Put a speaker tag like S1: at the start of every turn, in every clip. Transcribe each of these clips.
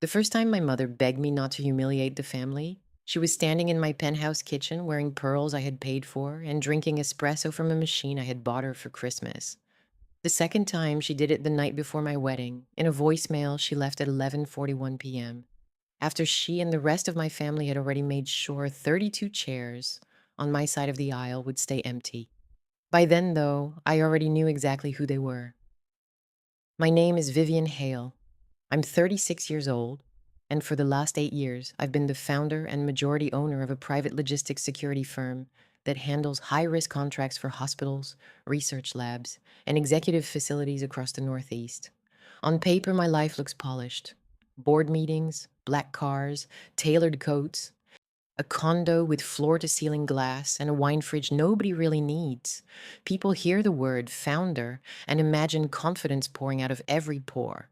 S1: The first time my mother begged me not to humiliate the family, she was standing in my penthouse kitchen wearing pearls I had paid for and drinking espresso from a machine I had bought her for Christmas. The second time, she did it the night before my wedding, in a voicemail she left at 11:41 p.m., after she and the rest of my family had already made sure 32 chairs on my side of the aisle would stay empty. By then, though, I already knew exactly who they were. My name is Vivian Hale. I'm 36 years old, and for the last 8 years, I've been the founder and majority owner of a private logistics security firm that handles high risk contracts for hospitals, research labs, and executive facilities across the Northeast. On paper, my life looks polished: board meetings, black cars, tailored coats, a condo with floor to ceiling glass, and a wine fridge nobody really needs. People hear the word founder and imagine confidence pouring out of every pore.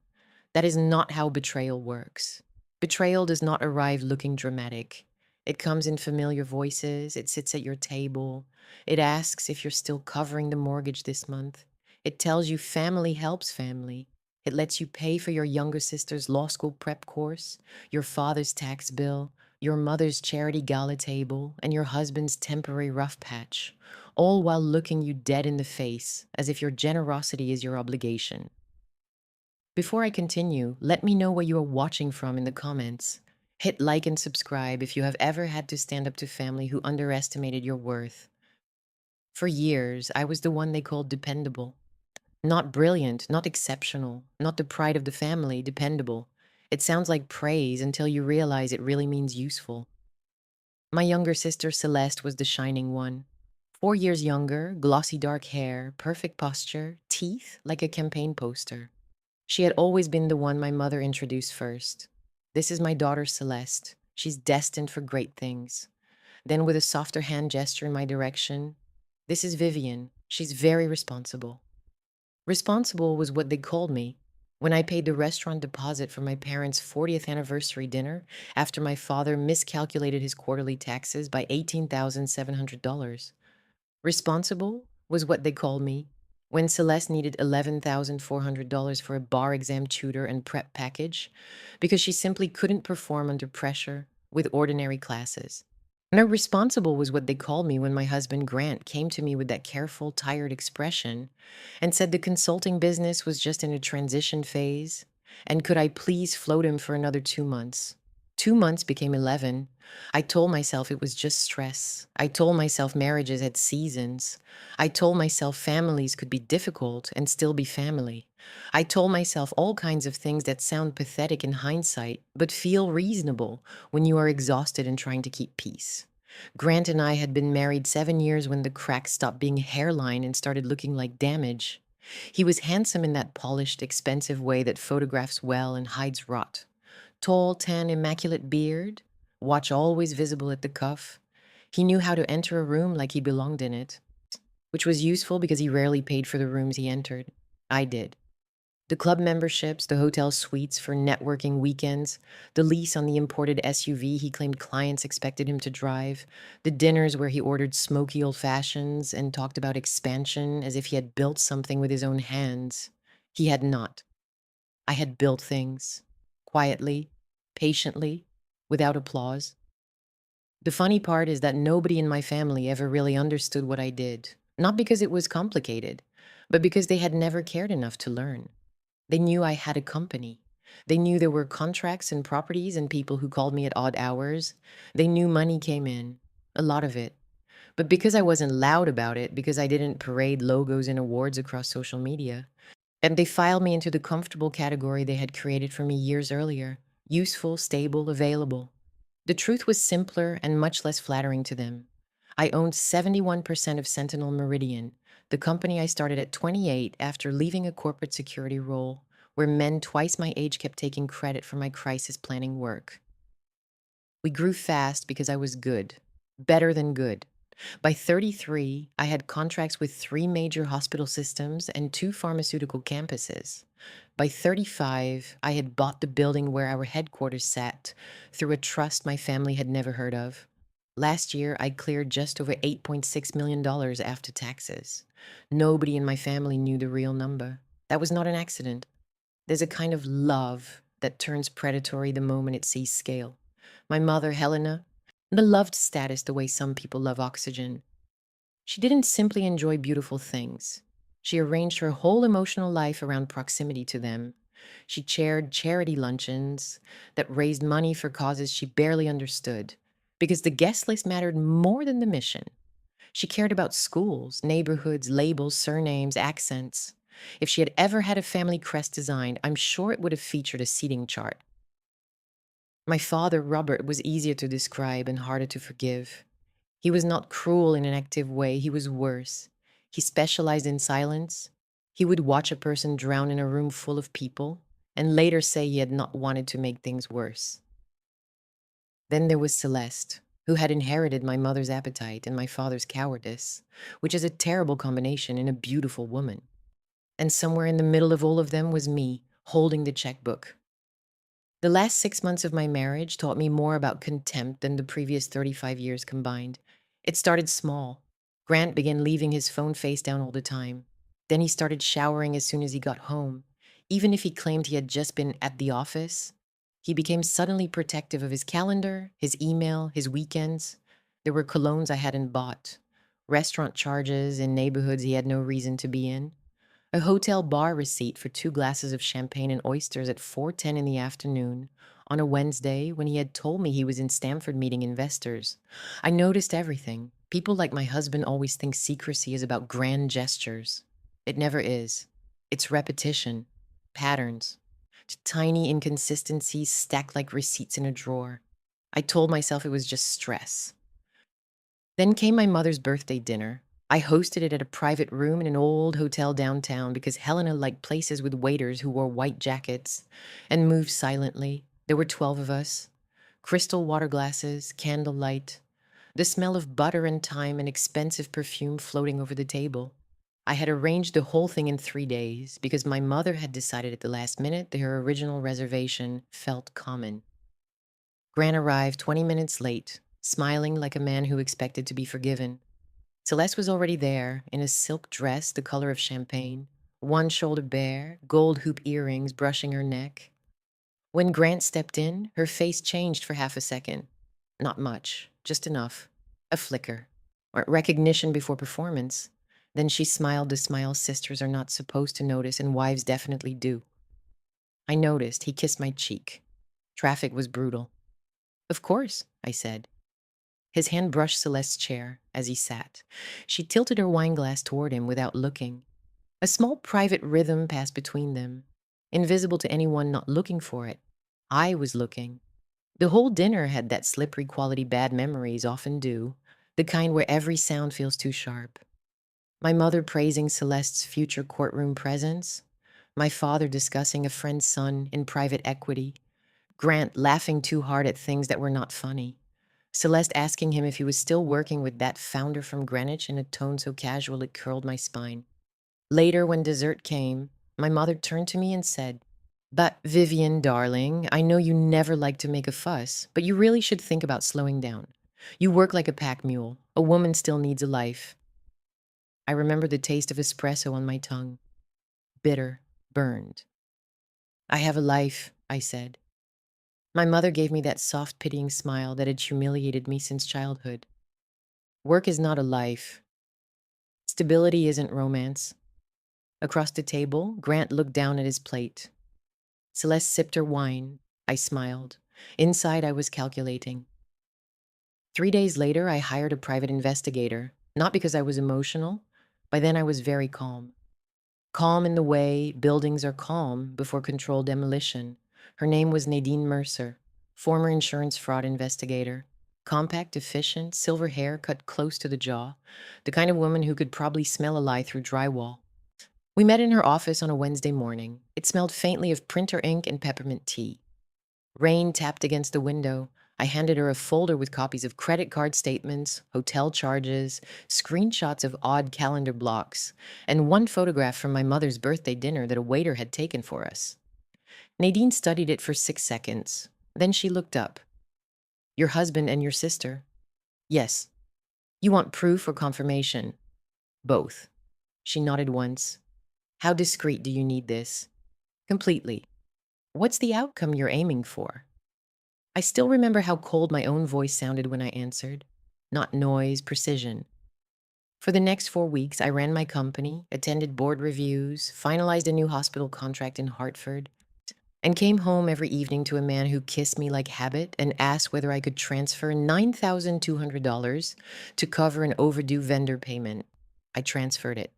S1: That is not how betrayal works. Betrayal does not arrive looking dramatic. It comes in familiar voices. It sits at your table. It asks if you're still covering the mortgage this month. It tells you family helps family. It lets you pay for your younger sister's law school prep course, your father's tax bill, your mother's charity gala table, and your husband's temporary rough patch, all while looking you dead in the face as if your generosity is your obligation. Before I continue, let me know where you are watching from in the comments. Hit like and subscribe if you have ever had to stand up to family who underestimated your worth. For years, I was the one they called dependable. Not brilliant, not exceptional, not the pride of the family, dependable. It sounds like praise until you realize it really means useful. My younger sister Celeste was the shining one. 4 years younger, glossy dark hair, perfect posture, teeth like a campaign poster. She had always been the one my mother introduced first. This is my daughter Celeste. She's destined for great things. Then, with a softer hand gesture in my direction, this is Vivian. She's very responsible. Responsible was what they called me when I paid the restaurant deposit for my parents' 40th anniversary dinner after my father miscalculated his quarterly taxes by $18,700. Responsible was what they called me when Celeste needed $11,400 for a bar exam tutor and prep package because she simply couldn't perform under pressure with ordinary classes. No, responsible was what they called me when my husband Grant came to me with that careful, tired expression and said the consulting business was just in a transition phase and could I please float him for another 2 months. 2 months became 11. I told myself it was just stress. I told myself marriages had seasons. I told myself families could be difficult and still be family. I told myself all kinds of things that sound pathetic in hindsight, but feel reasonable when you are exhausted and trying to keep peace. Grant and I had been married 7 years when the cracks stopped being a hairline and started looking like damage. He was handsome in that polished, expensive way that photographs well and hides rot. Tall, tan, immaculate beard, watch always visible at the cuff. He knew how to enter a room like he belonged in it, which was useful because he rarely paid for the rooms he entered. I did. The club memberships, the hotel suites for networking weekends, the lease on the imported SUV he claimed clients expected him to drive, the dinners where he ordered smoky old fashions and talked about expansion as if he had built something with his own hands. He had not. I had built things, quietly, patiently, without applause. The funny part is that nobody in my family ever really understood what I did, not because it was complicated, but because they had never cared enough to learn. They knew I had a company. They knew there were contracts and properties and people who called me at odd hours. They knew money came in, a lot of it. But because I wasn't loud about it, because I didn't parade logos and awards across social media, and they filed me into the comfortable category they had created for me years earlier: useful, stable, available. The truth was simpler and much less flattering to them. I owned 71% of Sentinel Meridian, the company I started at 28 after leaving a corporate security role where men twice my age kept taking credit for my crisis planning work. We grew fast because I was good, better than good. By 33, I had contracts with 3 major hospital systems and 2 pharmaceutical campuses. By 35, I had bought the building where our headquarters sat through a trust my family had never heard of. Last year, I cleared just over $8.6 million after taxes. Nobody in my family knew the real number. That was not an accident. There's a kind of love that turns predatory the moment it sees scale. My mother, Helena, the loved status the way some people love oxygen. She didn't simply enjoy beautiful things. She arranged her whole emotional life around proximity to them. She chaired charity luncheons that raised money for causes she barely understood because the guest list mattered more than the mission. She cared about schools, neighborhoods, labels, surnames, accents. If she had ever had a family crest designed, I'm sure it would have featured a seating chart. My father, Robert, was easier to describe and harder to forgive. He was not cruel in an active way, he was worse. He specialized in silence. He would watch a person drown in a room full of people and later say he had not wanted to make things worse. Then there was Celeste, who had inherited my mother's appetite and my father's cowardice, which is a terrible combination in a beautiful woman. And somewhere in the middle of all of them was me, holding the checkbook. The last 6 months of my marriage taught me more about contempt than the previous 35 years combined. It started small. Grant began leaving his phone face down all the time. Then he started showering as soon as he got home. Even if he claimed he had just been at the office, he became suddenly protective of his calendar, his email, his weekends. There were colognes I hadn't bought, restaurant charges in neighborhoods he had no reason to be in, a hotel bar receipt for 2 glasses of champagne and oysters at 4:10 in the afternoon on a Wednesday when he had told me he was in Stamford meeting investors. I noticed everything. People like my husband always think secrecy is about grand gestures. It never is. It's repetition, patterns, tiny inconsistencies stacked like receipts in a drawer. I told myself it was just stress. Then came my mother's birthday dinner. I hosted it at a private room in an old hotel downtown because Helena liked places with waiters who wore white jackets and moved silently. There were 12 of us. Crystal water glasses, candlelight, the smell of butter and thyme and expensive perfume floating over the table. I had arranged the whole thing in 3 days because my mother had decided at the last minute that her original reservation felt common. Gran arrived 20 minutes late, smiling like a man who expected to be forgiven. Celeste was already there, in a silk dress the color of champagne, one shoulder bare, gold hoop earrings brushing her neck. When Grant stepped in, her face changed for half a second. Not much, just enough. A flicker, or recognition before performance. Then she smiled the smile sisters are not supposed to notice and wives definitely do. I noticed he kissed my cheek. Traffic was brutal. Of course, I said. His hand brushed Celeste's chair as he sat. She tilted her wineglass toward him without looking. A small private rhythm passed between them, invisible to anyone not looking for it. I was looking. The whole dinner had that slippery quality bad memories often do, the kind where every sound feels too sharp. My mother praising Celeste's future courtroom presence, my father discussing a friend's son in private equity, Grant laughing too hard at things that were not funny. Celeste asking him if he was still working with that founder from Greenwich in a tone so casual it curled my spine. Later, when dessert came, my mother turned to me and said, "But, Vivian, darling, I know you never like to make a fuss, but you really should think about slowing down. You work like a pack mule. A woman still needs a life." I remember the taste of espresso on my tongue. Bitter, burned. "I have a life," I said. My mother gave me that soft, pitying smile that had humiliated me since childhood. Work is not a life. Stability isn't romance. Across the table, Grant looked down at his plate. Celeste sipped her wine. I smiled. Inside, I was calculating. 3 days later, I hired a private investigator, not because I was emotional. By then, I was very calm. Calm in the way buildings are calm before controlled demolition. Her name was Nadine Mercer, former insurance fraud investigator. Compact, efficient, silver hair cut close to the jaw, the kind of woman who could probably smell a lie through drywall. We met in her office on a Wednesday morning. It smelled faintly of printer ink and peppermint tea. Rain tapped against the window. I handed her a folder with copies of credit card statements, hotel charges, screenshots of odd calendar blocks, and one photograph from my mother's birthday dinner that a waiter had taken for us. Nadine studied it for 6 seconds. Then she looked up. "Your husband and your sister?" "Yes." "You want proof or confirmation?" "Both." She nodded once. "How discreet do you need this?" "Completely." What's the outcome you're aiming for? I still remember how cold my own voice sounded when I answered. Not noise, precision. For the next 4 weeks, I ran my company, attended board reviews, finalized a new hospital contract in Hartford, and came home every evening to a man who kissed me like habit and asked whether I could transfer $9,200 to cover an overdue vendor payment. I transferred it.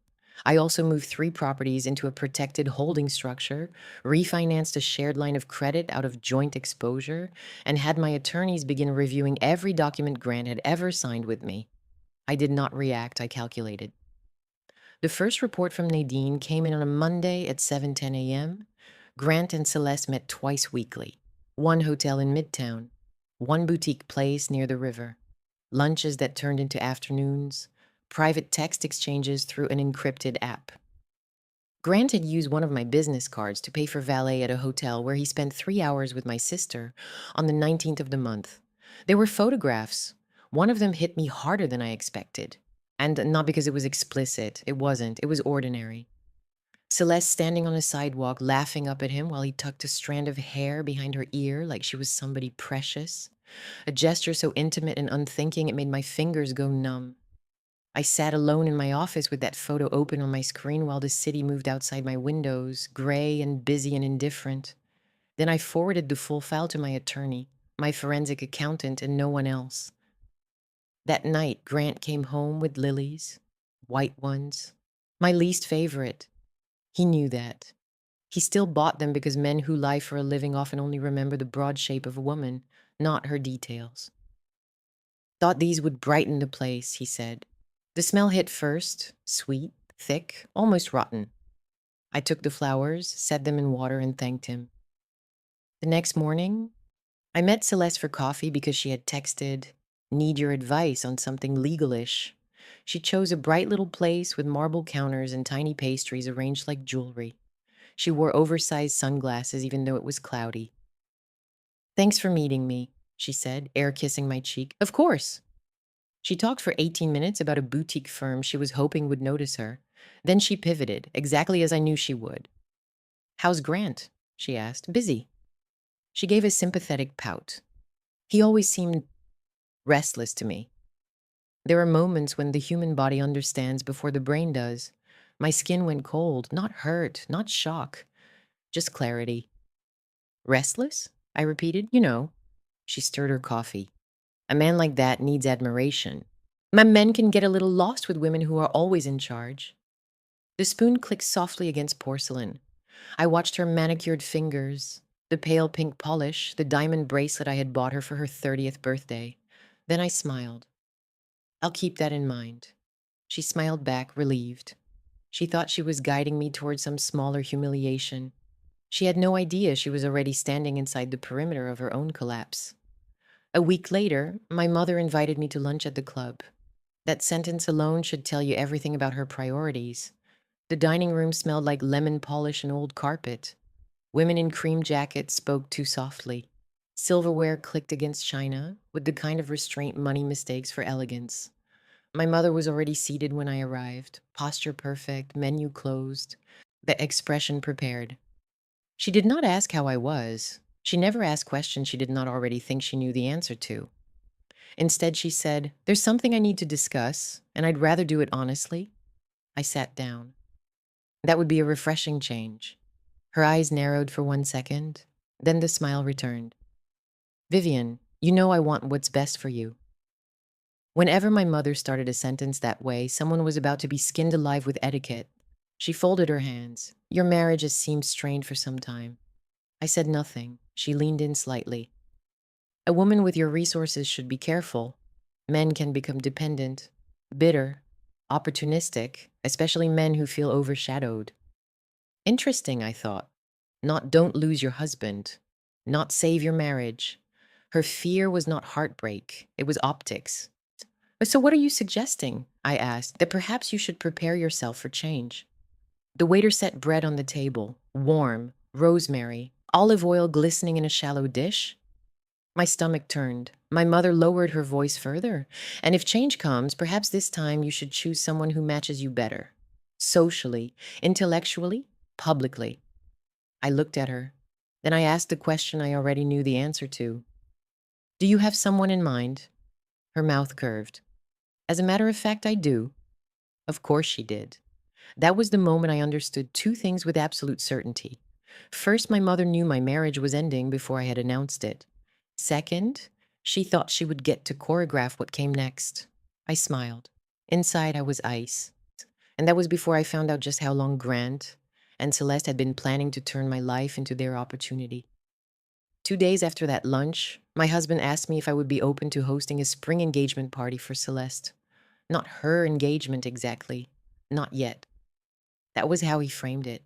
S1: I also moved 3 properties into a protected holding structure, refinanced a shared line of credit out of joint exposure, and had my attorneys begin reviewing every document Grant had ever signed with me. I did not react, I calculated. The first report from Nadine came in on a Monday at 7:10 a.m. Grant and Celeste met twice weekly. One hotel in Midtown, one boutique place near the river. Lunches that turned into afternoons, private text exchanges through an encrypted app. Grant had used one of my business cards to pay for valet at a hotel where he spent 3 hours with my sister on the 19th of the month. There were photographs. One of them hit me harder than I expected. And not because it was explicit. It wasn't. It was ordinary. Celeste standing on a sidewalk laughing up at him while he tucked a strand of hair behind her ear like she was somebody precious. A gesture so intimate and unthinking it made my fingers go numb. I sat alone in my office with that photo open on my screen while the city moved outside my windows, gray and busy and indifferent. Then I forwarded the full file to my attorney, my forensic accountant, and no one else. That night, Grant came home with lilies, white ones, my least favorite. He knew that. He still bought them because men who lie for a living often only remember the broad shape of a woman, not her details. Thought these would brighten the place, he said. The smell hit first, sweet, thick, almost rotten. I took the flowers, set them in water, and thanked him. The next morning, I met Celeste for coffee because she had texted, "Need your advice on something legalish." She chose a bright little place with marble counters and tiny pastries arranged like jewelry. She wore oversized sunglasses even though it was cloudy. "Thanks for meeting me," she said, air kissing my cheek. "Of course." She talked for 18 minutes about a boutique firm she was hoping would notice her. Then she pivoted, exactly as I knew she would. "How's Grant?" she asked. "Busy." She gave a sympathetic pout. He always seemed restless to me. There are moments when the human body understands before the brain does. My skin went cold, not hurt, not shock, just clarity. "Restless?" I repeated. "You know." She stirred her coffee. "A man like that needs admiration. My men can get a little lost with women who are always in charge." The spoon clicked softly against porcelain. I watched her manicured fingers, the pale pink polish, the diamond bracelet I had bought her for her 30th birthday. Then I smiled. "I'll keep that in mind." She smiled back, relieved. She thought she was guiding me toward some smaller humiliation. She had no idea she was already standing inside the perimeter of her own collapse. A week later, my mother invited me to lunch at the club. That sentence alone should tell you everything about her priorities. The dining room smelled like lemon polish and old carpet. Women in cream jackets spoke too softly. Silverware clicked against china, with the kind of restraint money mistakes for elegance. My mother was already seated when I arrived, posture perfect, menu closed, the expression prepared. She did not ask how I was. She never asked questions she did not already think she knew the answer to. Instead, she said, "There's something I need to discuss, and I'd rather do it honestly." I sat down. That would be a refreshing change. Her eyes narrowed for 1 second. Then the smile returned. "Vivian, you know I want what's best for you." Whenever my mother started a sentence that way, someone was about to be skinned alive with etiquette. She folded her hands. "Your marriage has seemed strained for some time." I said nothing. She leaned in slightly. "A woman with your resources should be careful. Men can become dependent, bitter, opportunistic, especially men who feel overshadowed." Interesting, I thought. Not "don't lose your husband," not "save your marriage." Her fear was not heartbreak, it was optics. "So what are you suggesting?" I asked. "That perhaps you should prepare yourself for change." The waiter set bread on the table, warm, rosemary, olive oil glistening in a shallow dish. My stomach turned. My mother lowered her voice further. "And if change comes, perhaps this time you should choose someone who matches you better. Socially, intellectually, publicly." I looked at her. Then I asked the question I already knew the answer to. Do you have someone in mind? Her mouth curved. As a matter of fact, I do. Of course she did. That was the moment I understood two things with absolute certainty. First, my mother knew my marriage was ending before I had announced it. Second, she thought she would get to choreograph what came next. I smiled. Inside, I was ice. And that was before I found out just how long Grant and Celeste had been planning to turn my life into their opportunity. 2 days after that lunch, my husband asked me if I would be open to hosting a spring engagement party for Celeste. Not her engagement exactly. Not yet. That was how he framed it.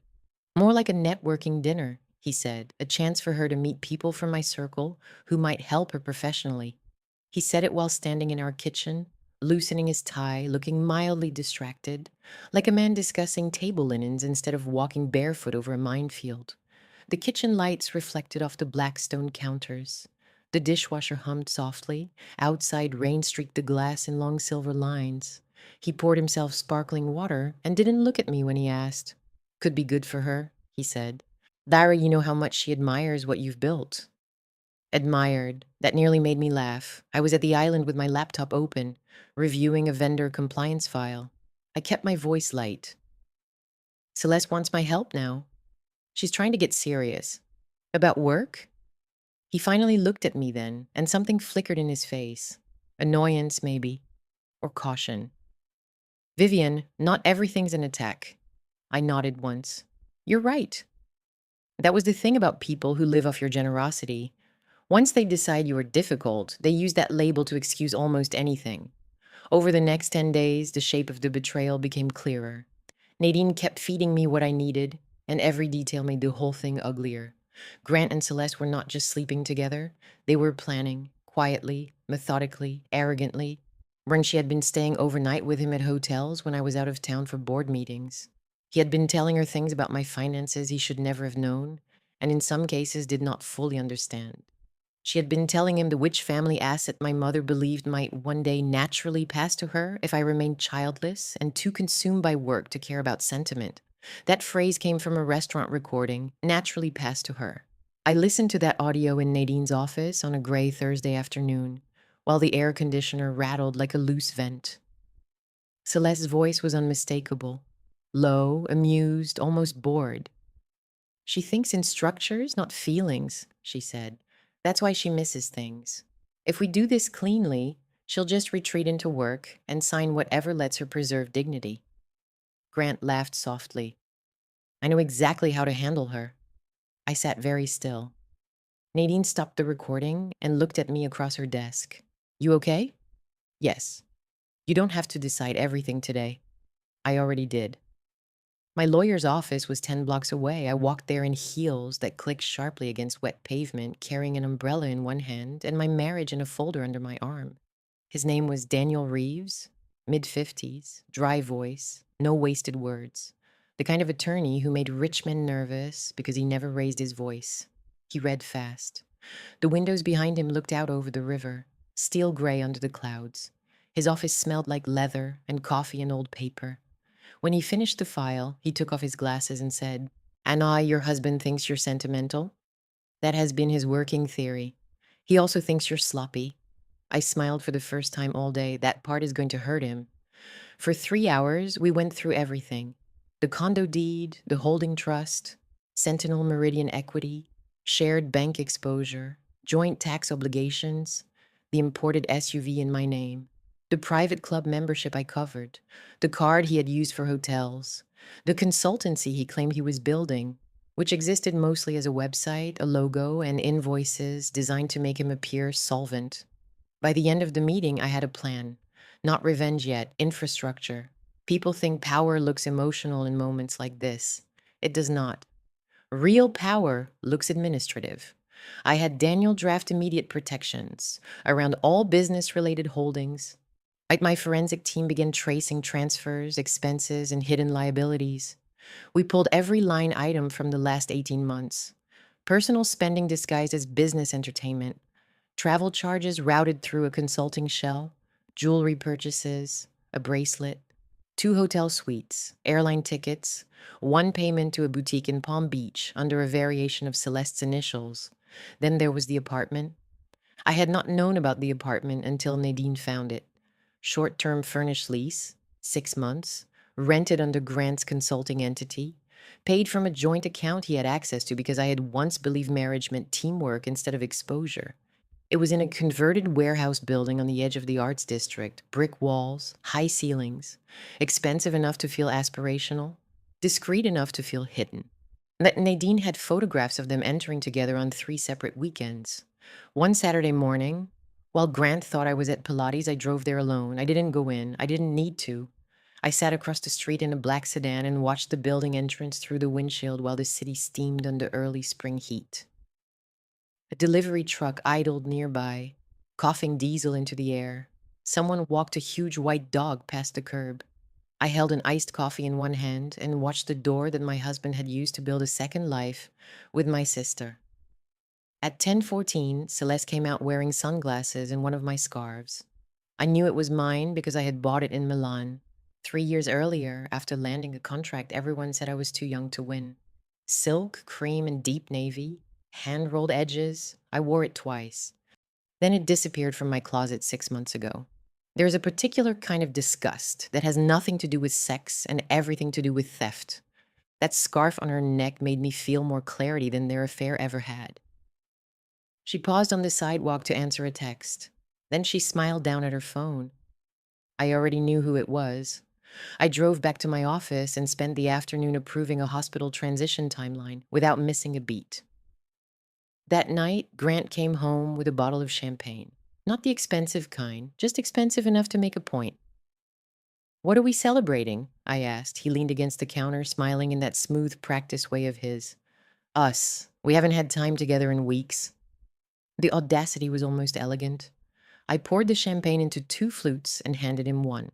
S1: More like a networking dinner, he said, a chance for her to meet people from my circle who might help her professionally. He said it while standing in our kitchen, loosening his tie, looking mildly distracted, like a man discussing table linens instead of walking barefoot over a minefield. The kitchen lights reflected off the black stone counters. The dishwasher hummed softly. Outside, rain streaked the glass in long silver lines. He poured himself sparkling water and didn't look at me when he asked. Could be good for her, he said. Lyra, you know how much she admires what you've built. Admired. That nearly made me laugh. I was at the island with my laptop open, reviewing a vendor compliance file. I kept my voice light. Celeste wants my help now. She's trying to get serious. About work? He finally looked at me then, and something flickered in his face. Annoyance, maybe, or caution. Vivian, not everything's an attack. I nodded once. You're right. That was the thing about people who live off your generosity. Once they decide you are difficult, they use that label to excuse almost anything. Over the next 10 days, the shape of the betrayal became clearer. Nadine kept feeding me what I needed, and every detail made the whole thing uglier. Grant and Celeste were not just sleeping together, they were planning, quietly, methodically, arrogantly. When she had been staying overnight with him at hotels when I was out of town for board meetings. He had been telling her things about my finances he should never have known, and in some cases did not fully understand. She had been telling him the which family asset my mother believed might one day naturally pass to her if I remained childless and too consumed by work to care about sentiment. That phrase came from a restaurant recording, naturally passed to her. I listened to that audio in Nadine's office on a gray Thursday afternoon, while the air conditioner rattled like a loose vent. Celeste's voice was unmistakable, low, amused, almost bored. She thinks in structures, not feelings, she said. That's why she misses things. If we do this cleanly, she'll just retreat into work and sign whatever lets her preserve dignity. Grant laughed softly. I know exactly how to handle her. I sat very still. Nadine stopped the recording and looked at me across her desk. You okay? Yes. You don't have to decide everything today. I already did. My lawyer's office was 10 blocks away. I walked there in heels that clicked sharply against wet pavement, carrying an umbrella in one hand and my marriage in a folder under my arm. His name was Daniel Reeves, mid-50s, dry voice, no wasted words. The kind of attorney who made rich men nervous because he never raised his voice. He read fast. The windows behind him looked out over the river, steel gray under the clouds. His office smelled like leather and coffee and old paper. When he finished the file, he took off his glasses and said, Anna, your husband thinks you're sentimental? That has been his working theory. He also thinks you're sloppy. I smiled for the first time all day. That part is going to hurt him. For 3 hours, we went through everything. The condo deed, the holding trust, Sentinel Meridian equity, shared bank exposure, joint tax obligations, the imported SUV in my name, the private club membership I covered, the card he had used for hotels, the consultancy he claimed he was building, which existed mostly as a website, a logo, and invoices designed to make him appear solvent. By the end of the meeting, I had a plan. Not revenge yet, infrastructure. People think power looks emotional in moments like this. It does not. Real power looks administrative. I had Daniel draft immediate protections around all business-related holdings. My forensic team began tracing transfers, expenses, and hidden liabilities. We pulled every line item from the last 18 months. Personal spending disguised as business entertainment. Travel charges routed through a consulting shell. Jewelry purchases. A bracelet. 2 hotel suites, airline tickets, 1 payment to a boutique in Palm Beach under a variation of Celeste's initials. Then there was the apartment. I had not known about the apartment until Nadine found it. Short-term furnished lease, 6 months, rented under Grant's consulting entity, paid from a joint account he had access to because I had once believed marriage meant teamwork instead of exposure. It was in a converted warehouse building on the edge of the arts district, brick walls, high ceilings, expensive enough to feel aspirational, discreet enough to feel hidden. Nadine had photographs of them entering together on 3 separate weekends. One Saturday morning, while Grant thought I was at Pilates, I drove there alone. I didn't go in. I didn't need to. I sat across the street in a black sedan and watched the building entrance through the windshield while the city steamed under early spring heat. A delivery truck idled nearby, coughing diesel into the air. Someone walked a huge white dog past the curb. I held an iced coffee in one hand and watched the door that my husband had used to build a second life with my sister. At 10:14, Celeste came out wearing sunglasses and one of my scarves. I knew it was mine because I had bought it in Milan. 3 years earlier, after landing a contract, everyone said I was too young to win. Silk, cream, and deep navy, hand-rolled edges. I wore it twice. Then it disappeared from my closet 6 months ago. There's a particular kind of disgust that has nothing to do with sex and everything to do with theft. That scarf on her neck made me feel more clarity than their affair ever had. She paused on the sidewalk to answer a text. Then she smiled down at her phone. I already knew who it was. I drove back to my office and spent the afternoon approving a hospital transition timeline without missing a beat. That night, Grant came home with a bottle of champagne. Not the expensive kind, just expensive enough to make a point. "What are we celebrating?" I asked. He leaned against the counter, smiling in that smooth practice way of his. "Us. We haven't had time together in weeks." The audacity was almost elegant. I poured the champagne into 2 flutes and handed him one.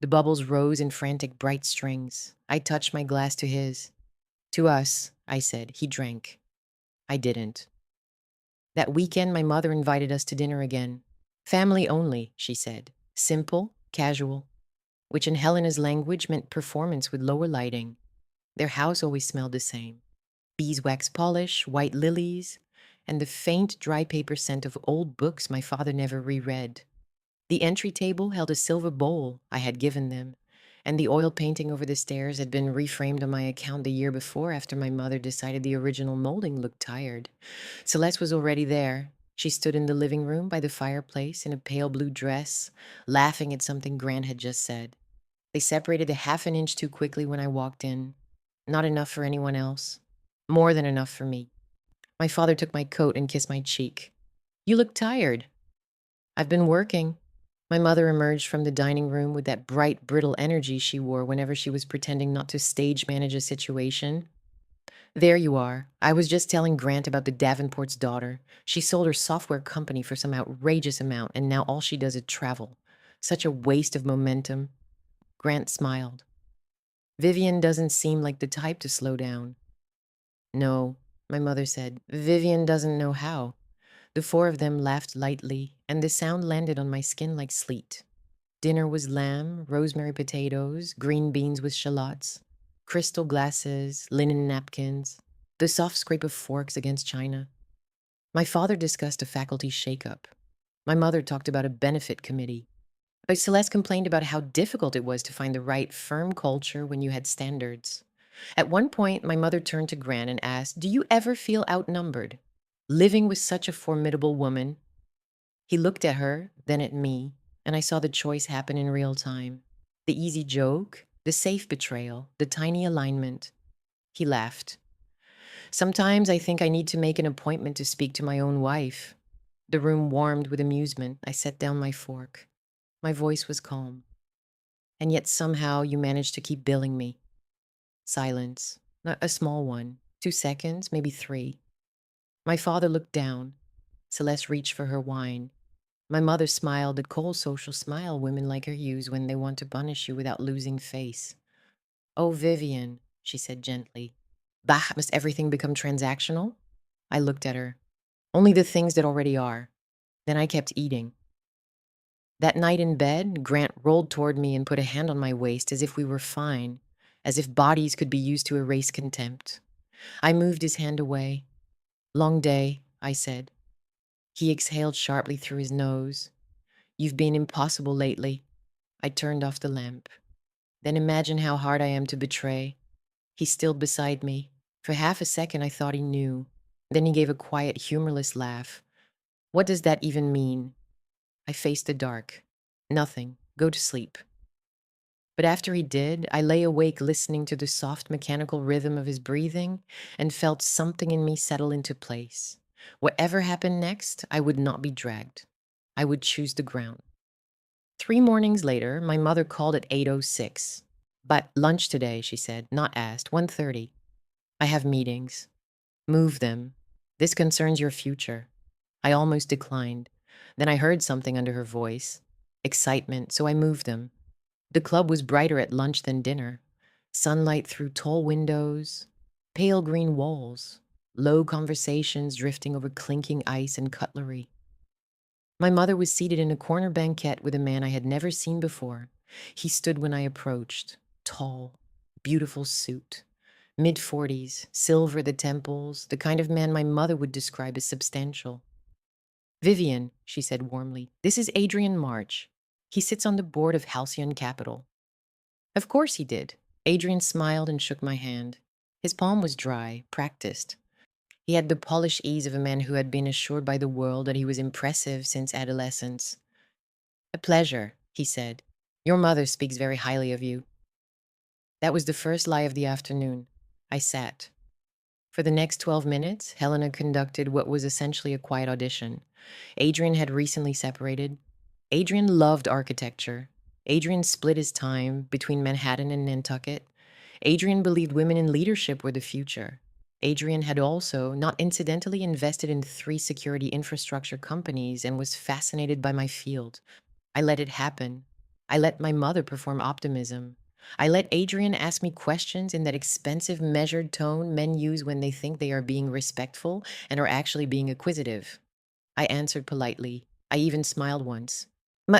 S1: The bubbles rose in frantic bright strings. I touched my glass to his. "To us," I said. He drank. I didn't. That weekend, my mother invited us to dinner again. "Family only," she said. Simple, casual, which in Helena's language meant performance with lower lighting. Their house always smelled the same. Beeswax polish, white lilies, and the faint dry paper scent of old books my father never reread. The entry table held a silver bowl I had given them, and the oil painting over the stairs had been reframed on my account the year before after my mother decided the original molding looked tired. Celeste was already there. She stood in the living room by the fireplace in a pale blue dress, laughing at something Grant had just said. They separated a half an inch too quickly when I walked in. Not enough for anyone else. More than enough for me. My father took my coat and kissed my cheek. "You look tired." "I've been working." My mother emerged from the dining room with that bright, brittle energy she wore whenever she was pretending not to stage manage a situation. "There you are. I was just telling Grant about the Davenport's daughter. She sold her software company for some outrageous amount, and now all she does is travel. Such a waste of momentum." Grant smiled. "Vivian doesn't seem like the type to slow down." "No," my mother said. "Vivian doesn't know how." The 4 of them laughed lightly, and the sound landed on my skin like sleet. Dinner was lamb, rosemary potatoes, green beans with shallots, crystal glasses, linen napkins, the soft scrape of forks against china. My father discussed a faculty shakeup. My mother talked about a benefit committee. But Celeste complained about how difficult it was to find the right firm culture when you had standards. At one point, my mother turned to Gran and asked, "Do you ever feel outnumbered? Living with such a formidable woman?" He looked at her, then at me, and I saw the choice happen in real time. The easy joke, the safe betrayal, the tiny alignment. He laughed. "Sometimes I think I need to make an appointment to speak to my own wife." The room warmed with amusement. I set down my fork. My voice was calm. "And yet somehow you managed to keep billing me." Silence. A small one. 2 seconds, maybe 3. My father looked down. Celeste reached for her wine. My mother smiled the cold social smile women like her use when they want to punish you without losing face. "Oh, Vivian," she said gently. "Bah, must everything become transactional?" I looked at her. "Only the things that already are." Then I kept eating. That night in bed, Grant rolled toward me and put a hand on my waist as if we were fine, as if bodies could be used to erase contempt. I moved his hand away. Long day, I said. He exhaled sharply through his nose. You've been impossible lately. I turned off the lamp. Then imagine how hard I am to betray. He stilled beside me. For half a second, I thought he knew. Then he gave a quiet, humorless laugh. What does that even mean? I faced the dark. Nothing. Go to sleep. But after he did, I lay awake listening to the soft mechanical rhythm of his breathing and felt something in me settle into place. Whatever happened next, I would not be dragged. I would choose the ground. 3 mornings later, my mother called at 8:06. But lunch today, she said, not asked, 1:30. I have meetings. Move them. This concerns your future. I almost declined. Then I heard something under her voice. Excitement, so I moved them. The club was brighter at lunch than dinner. Sunlight through tall windows, pale green walls, low conversations drifting over clinking ice and cutlery. My mother was seated in a corner banquette with a man I had never seen before. He stood when I approached, tall, beautiful suit, mid-40s, silver at the temples, the kind of man my mother would describe as substantial. Vivian, she said warmly, this is Adrian March. He sits on the board of Halcyon Capital. Of course he did. Adrian smiled and shook my hand. His palm was dry, practiced. He had the polished ease of a man who had been assured by the world that he was impressive since adolescence. A pleasure, he said. Your mother speaks very highly of you. That was the first lie of the afternoon. I sat. For the next 12 minutes, Helena conducted what was essentially a quiet audition. Adrian had recently separated. Adrian loved architecture. Adrian split his time between Manhattan and Nantucket. Adrian believed women in leadership were the future. Adrian had also, not incidentally, invested in 3 security infrastructure companies and was fascinated by my field. I let it happen. I let my mother perform optimism. I let Adrian ask me questions in that expensive, measured tone men use when they think they are being respectful and are actually being acquisitive. I answered politely. I even smiled once.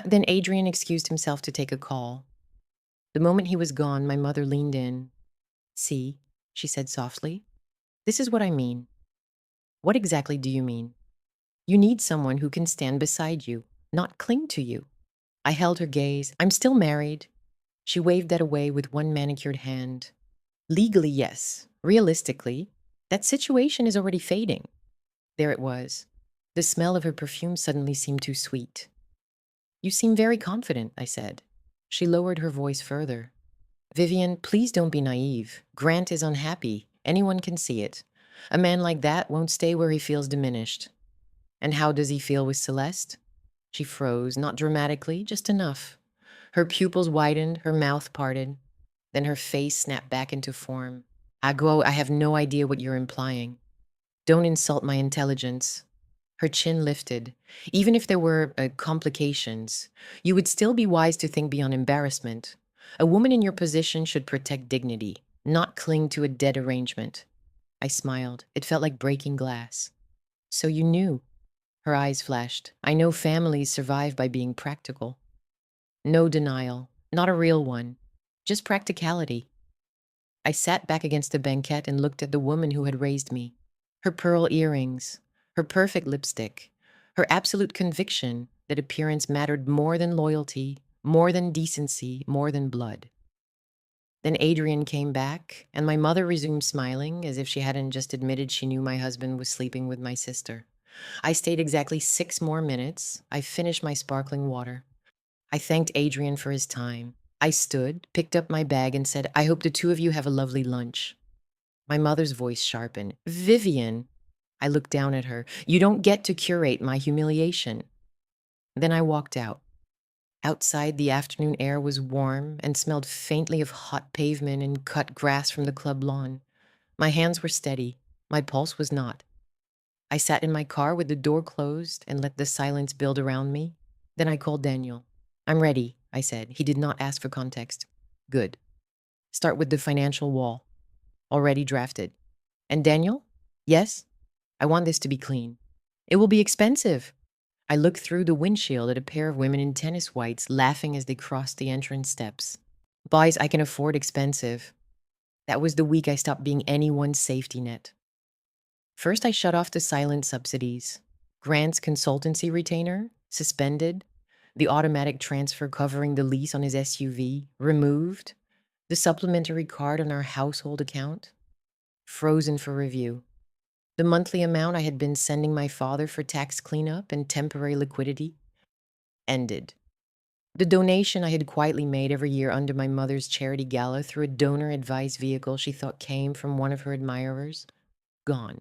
S1: Then Adrian excused himself to take a call. The moment he was gone, my mother leaned in. See, she said softly. This is what I mean. What exactly do you mean? You need someone who can stand beside you, not cling to you. I held her gaze. I'm still married. She waved that away with one manicured hand. Legally, yes. Realistically, that situation is already fading. There it was. The smell of her perfume suddenly seemed too sweet. You seem very confident, I said. She lowered her voice further. Vivian, please don't be naive. Grant is unhappy. Anyone can see it. A man like that won't stay where he feels diminished. And how does he feel with Celeste? She froze, not dramatically, just enough. Her pupils widened, her mouth parted. Then her face snapped back into form. Agua, I have no idea what you're implying. Don't insult my intelligence. Her chin lifted. Even if there were complications, you would still be wise to think beyond embarrassment. A woman in your position should protect dignity, not cling to a dead arrangement. I smiled. It felt like breaking glass. So you knew. Her eyes flashed. I know families survive by being practical. No denial. Not a real one. Just practicality. I sat back against the banquette and looked at the woman who had raised me. Her pearl earrings, her perfect lipstick, her absolute conviction that appearance mattered more than loyalty, more than decency, more than blood. Then Adrian came back, and my mother resumed smiling as if she hadn't just admitted she knew my husband was sleeping with my sister. I stayed exactly 6 more minutes. I finished my sparkling water. I thanked Adrian for his time. I stood, picked up my bag, and said, I hope the 2 of you have a lovely lunch. My mother's voice sharpened. Vivian. I looked down at her. You don't get to curate my humiliation. Then I walked out. Outside, the afternoon air was warm and smelled faintly of hot pavement and cut grass from the club lawn. My hands were steady. My pulse was not. I sat in my car with the door closed and let the silence build around me. Then I called Daniel. I'm ready, I said. He did not ask for context. Good. Start with the financial wall. Already drafted. And Daniel? Yes? I want this to be clean. It will be expensive. I looked through the windshield at a pair of women in tennis whites laughing as they crossed the entrance steps. Buys I can afford expensive. That was the week I stopped being anyone's safety net. First, I shut off the silent subsidies. Grant's consultancy retainer, suspended. The automatic transfer covering the lease on his SUV, removed. The supplementary card on our household account, frozen for review. The monthly amount I had been sending my father for tax cleanup and temporary liquidity, ended. The donation I had quietly made every year under my mother's charity gala through a donor-advised vehicle she thought came from one of her admirers, gone.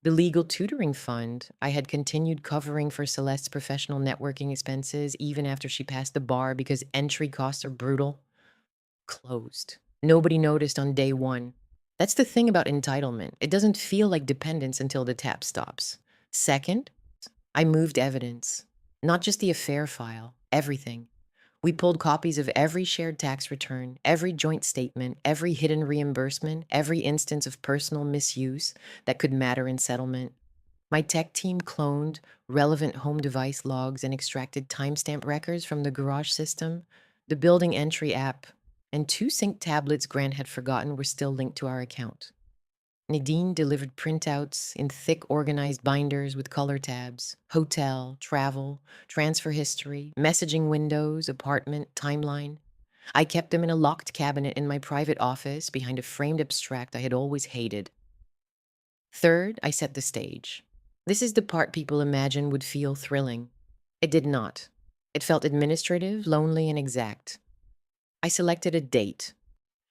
S1: The legal tutoring fund I had continued covering for Celeste's professional networking expenses even after she passed the bar because entry costs are brutal, closed. Nobody noticed on day one. That's the thing about entitlement. It doesn't feel like dependence until the tap stops. Second, I moved evidence. Not just the affair file, everything. We pulled copies of every shared tax return, every joint statement, every hidden reimbursement, every instance of personal misuse that could matter in settlement. My tech team cloned relevant home device logs and extracted timestamp records from the garage system, the building entry app, and 2 sync tablets Grant had forgotten were still linked to our account. Nadine delivered printouts in thick organized binders with color tabs, hotel, travel, transfer history, messaging windows, apartment, timeline. I kept them in a locked cabinet in my private office behind a framed abstract I had always hated. Third, I set the stage. This is the part people imagine would feel thrilling. It did not. It felt administrative, lonely, and exact. I selected a date.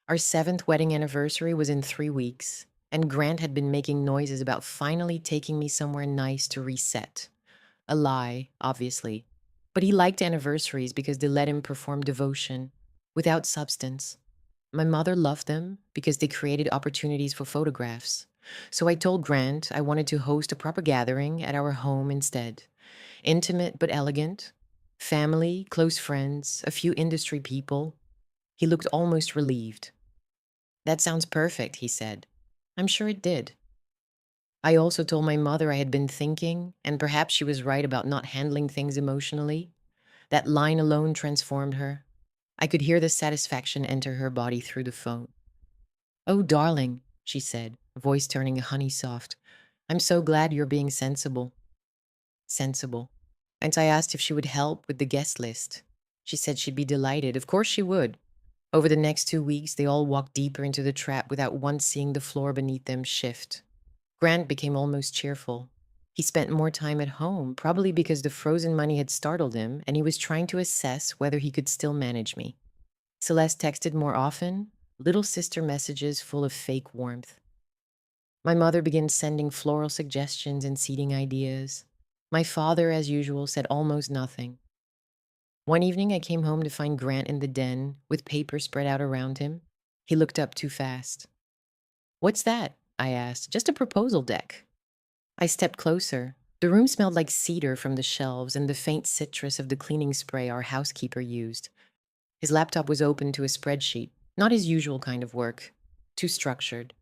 S1: Our 7th wedding anniversary was in 3 weeks, and Grant had been making noises about finally taking me somewhere nice to reset. A lie, obviously. But he liked anniversaries because they let him perform devotion, without substance. My mother loved them because they created opportunities for photographs. So I told Grant I wanted to host a proper gathering at our home instead. Intimate but elegant. Family, close friends, a few industry people. He looked almost relieved. That sounds perfect, he said. I'm sure it did. I also told my mother I had been thinking, and perhaps she was right about not handling things emotionally. That line alone transformed her. I could hear the satisfaction enter her body through the phone. Oh, darling, she said, voice turning honey soft. I'm so glad you're being sensible. Sensible. And I asked if she would help with the guest list. She said she'd be delighted. Of course she would. Over the next 2 weeks, they all walked deeper into the trap without once seeing the floor beneath them shift. Grant became almost cheerful. He spent more time at home, probably because the frozen money had startled him, and he was trying to assess whether he could still manage me. Celeste texted more often, little sister messages full of fake warmth. My mother began sending floral suggestions and seating ideas. My father, as usual, said almost nothing. One evening, I came home to find Grant in the den, with paper spread out around him. He looked up too fast. What's that? I asked. Just a proposal deck. I stepped closer. The room smelled like cedar from the shelves and the faint citrus of the cleaning spray our housekeeper used. His laptop was open to a spreadsheet, not his usual kind of work, too structured.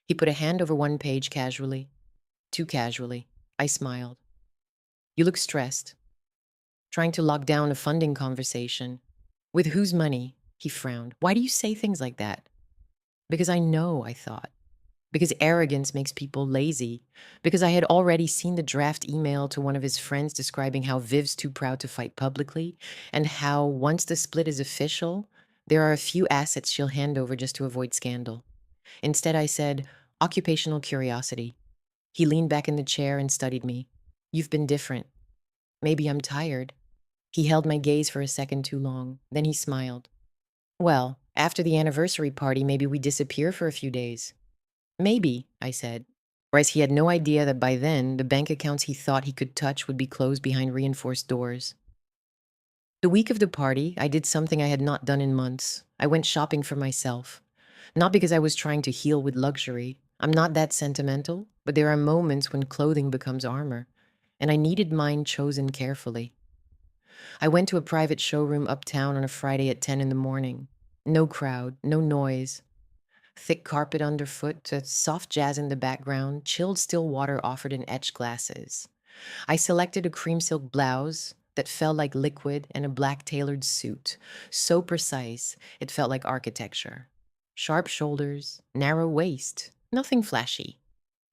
S1: He put a hand over one page casually, too casually. I smiled. You look stressed. Trying to lock down a funding conversation. With whose money? He frowned. Why do you say things like that? Because I know, I thought. Because arrogance makes people lazy. Because I had already seen the draft email to one of his friends describing how Viv's too proud to fight publicly, and how, once the split is official, there are a few assets she'll hand over just to avoid scandal. Instead, I said, occupational curiosity. He leaned back in the chair and studied me. You've been different. Maybe I'm tired. He held my gaze for a second too long. Then he smiled. Well, after the anniversary party, maybe we disappear for a few days. Maybe, I said, whereas he had no idea that by then the bank accounts he thought he could touch would be closed behind reinforced doors. The week of the party, I did something I had not done in months. I went shopping for myself. Not because I was trying to heal with luxury. I'm not that sentimental, but there are moments when clothing becomes armor, and I needed mine chosen carefully. I went to a private showroom uptown on a Friday at 10 in the morning. No crowd, no noise. Thick carpet underfoot, a soft jazz in the background, chilled still water offered in etched glasses. I selected a cream silk blouse that felt like liquid and a black tailored suit, so precise it felt like architecture. Sharp shoulders, narrow waist, nothing flashy,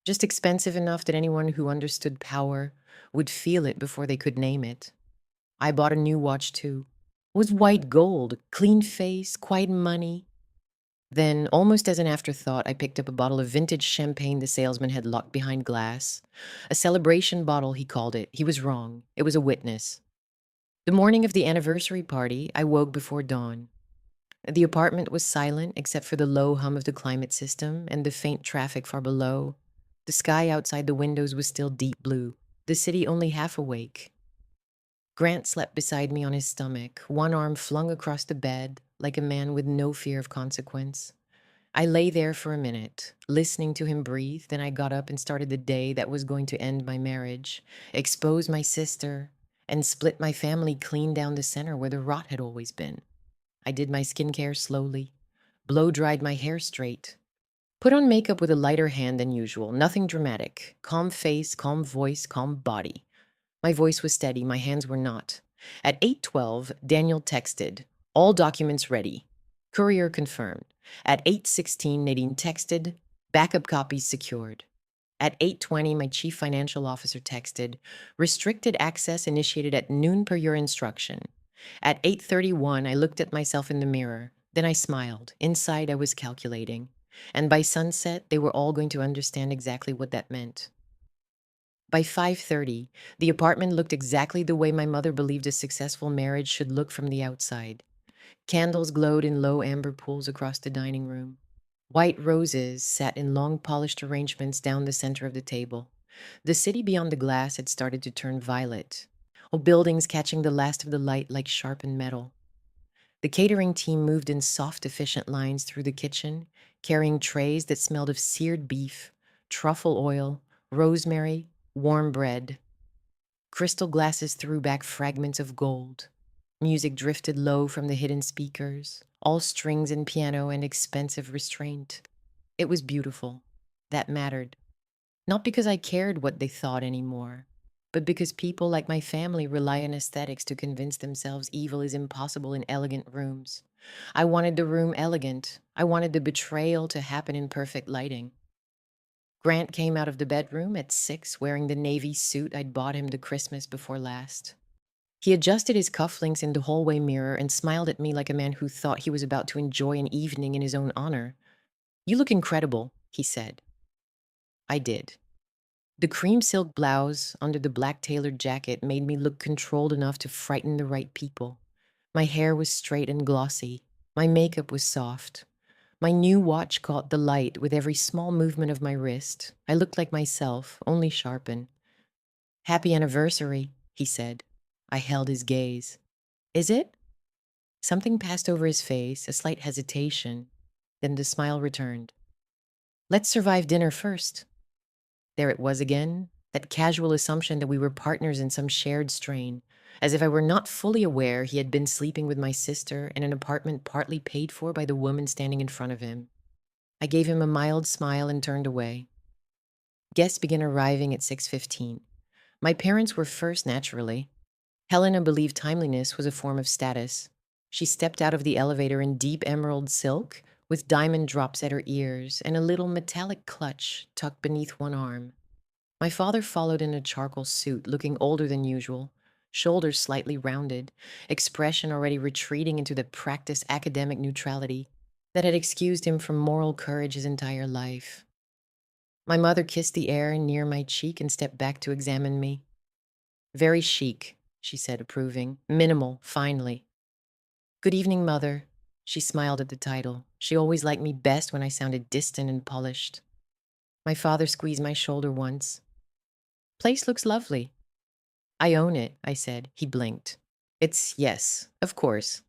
S1: just expensive enough that anyone who understood power would feel it before they could name it. I bought a new watch too. It was white gold, clean face, quiet money. Then, almost as an afterthought, I picked up a bottle of vintage champagne the salesman had locked behind glass. A celebration bottle, he called it. He was wrong. It was a witness. The morning of the anniversary party, I woke before dawn. The apartment was silent except for the low hum of the climate system and the faint traffic far below. The sky outside the windows was still deep blue, the city only half awake. Grant slept beside me on his stomach, one arm flung across the bed, like a man with no fear of consequence. I lay there for a minute, listening to him breathe, then I got up and started the day that was going to end my marriage, expose my sister, and split my family clean down the center where the rot had always been. I did my skincare slowly, blow-dried my hair straight, put on makeup with a lighter hand than usual, nothing dramatic, calm face, calm voice, calm body. My voice was steady, my hands were not. At 8:12, Daniel texted, "All documents ready. Courier confirmed." At 8:16, Nadine texted, "Backup copies secured." At 8:20, my chief financial officer texted, "Restricted access initiated at noon per your instruction." At 8:31, I looked at myself in the mirror. Then I smiled. Inside, I was calculating. And by sunset, they were all going to understand exactly what that meant. By 5:30, the apartment looked exactly the way my mother believed a successful marriage should look from the outside. Candles glowed in low amber pools across the dining room. White roses sat in long polished arrangements down the center of the table. The city beyond the glass had started to turn violet, buildings catching the last of the light like sharpened metal. The catering team moved in soft, efficient lines through the kitchen, carrying trays that smelled of seared beef, truffle oil, rosemary, warm bread. Crystal glasses threw back fragments of gold. Music drifted low from the hidden speakers, all strings and piano and expensive restraint. It was beautiful. That mattered. Not because I cared what they thought anymore, but because people like my family rely on aesthetics to convince themselves evil is impossible in elegant rooms. I wanted the room elegant. I wanted the betrayal to happen in perfect lighting. Grant came out of the bedroom at 6 wearing the navy suit I'd bought him the Christmas before last. He adjusted his cufflinks in the hallway mirror and smiled at me like a man who thought he was about to enjoy an evening in his own honor. "You look incredible," he said. I did. The cream silk blouse under the black tailored jacket made me look controlled enough to frighten the right people. My hair was straight and glossy. My makeup was soft. My new watch caught the light with every small movement of my wrist. I looked like myself, only sharpened. "Happy anniversary," he said. I held his gaze. "Is it?" Something passed over his face, a slight hesitation. Then the smile returned. "Let's survive dinner first." There it was again, that casual assumption that we were partners in some shared strain, as if I were not fully aware he had been sleeping with my sister in an apartment partly paid for by the woman standing in front of him. I gave him a mild smile and turned away. Guests began arriving at 6:15. My parents were first, naturally. Helena believed timeliness was a form of status. She stepped out of the elevator in deep emerald silk, with diamond drops at her ears and a little metallic clutch tucked beneath one arm. My father followed in a charcoal suit, looking older than usual, shoulders slightly rounded, expression already retreating into the practiced academic neutrality that had excused him from moral courage his entire life. My mother kissed the air near my cheek and stepped back to examine me. "Very chic," she said, approving. "Minimal, finally." "Good evening, Mother." She smiled at the title. She always liked me best when I sounded distant and polished. My father squeezed my shoulder once. "Place looks lovely." "I own it," I said. He blinked. Yes, of course."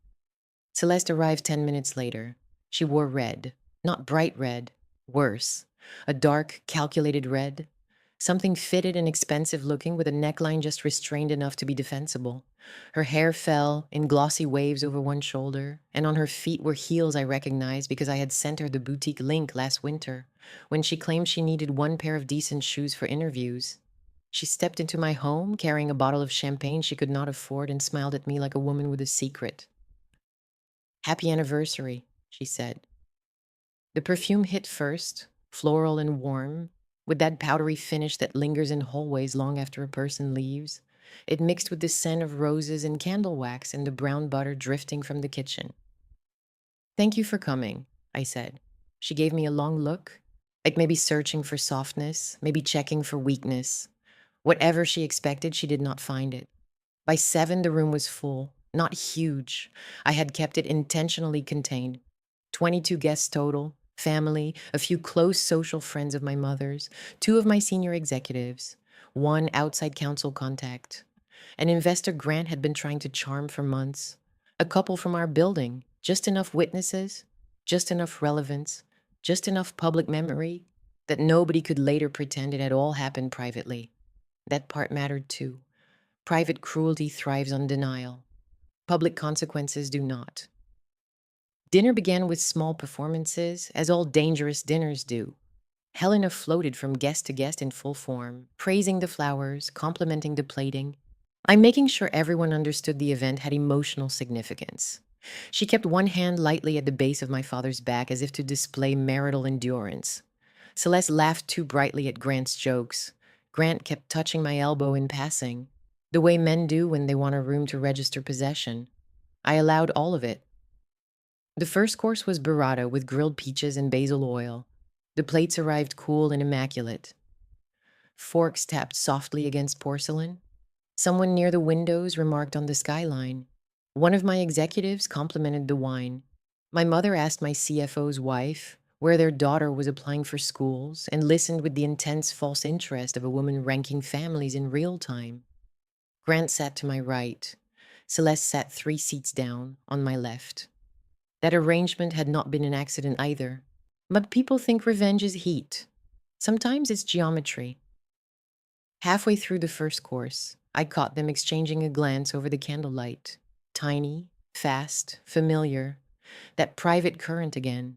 S1: Celeste arrived 10 minutes later. She wore red. Not bright red. Worse. A dark, calculated red. Something fitted and expensive looking with a neckline just restrained enough to be defensible. Her hair fell in glossy waves over one shoulder, and on her feet were heels I recognized because I had sent her the boutique link last winter, when she claimed she needed one pair of decent shoes for interviews. She stepped into my home carrying a bottle of champagne she could not afford and smiled at me like a woman with a secret. "Happy anniversary," she said. The perfume hit first, floral and warm, with that powdery finish that lingers in hallways long after a person leaves. It mixed with the scent of roses and candle wax and the brown butter drifting from the kitchen. "Thank you for coming," I said. She gave me a long look, like maybe searching for softness, maybe checking for weakness. Whatever she expected, she did not find it. By 7, the room was full, not huge. I had kept it intentionally contained. 22 guests total, family, a few close social friends of my mother's, 2 of my senior executives, 1 outside counsel contact. An investor Grant had been trying to charm for months. A couple from our building, just enough witnesses, just enough relevance, just enough public memory that nobody could later pretend it had all happened privately. That part mattered too. Private cruelty thrives on denial. Public consequences do not. Dinner began with small performances, as all dangerous dinners do. Helena floated from guest to guest in full form, praising the flowers, complimenting the plating. I'm making sure everyone understood the event had emotional significance. She kept one hand lightly at the base of my father's back as if to display marital endurance. Celeste laughed too brightly at Grant's jokes. Grant kept touching my elbow in passing, the way men do when they want a room to register possession. I allowed all of it. The first course was burrata with grilled peaches and basil oil. The plates arrived cool and immaculate. Forks tapped softly against porcelain. Someone near the windows remarked on the skyline. One of my executives complimented the wine. My mother asked my CFO's wife where their daughter was applying for schools and listened with the intense false interest of a woman ranking families in real time. Grant sat to my right. Celeste sat 3 seats down, on my left. That arrangement had not been an accident either. But people think revenge is heat. Sometimes it's geometry. Halfway through the first course, I caught them exchanging a glance over the candlelight. Tiny, fast, familiar. That private current again.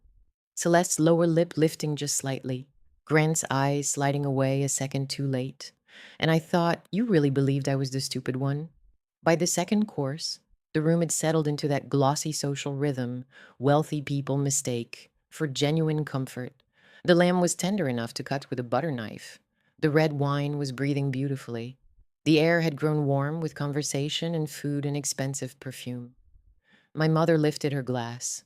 S1: Celeste's lower lip lifting just slightly. Grant's eyes sliding away a second too late. And I thought, you really believed I was the stupid one. By the second course, the room had settled into that glossy social rhythm wealthy people mistake for genuine comfort. The lamb was tender enough to cut with a butter knife. The red wine was breathing beautifully. The air had grown warm with conversation and food and expensive perfume. My mother lifted her glass.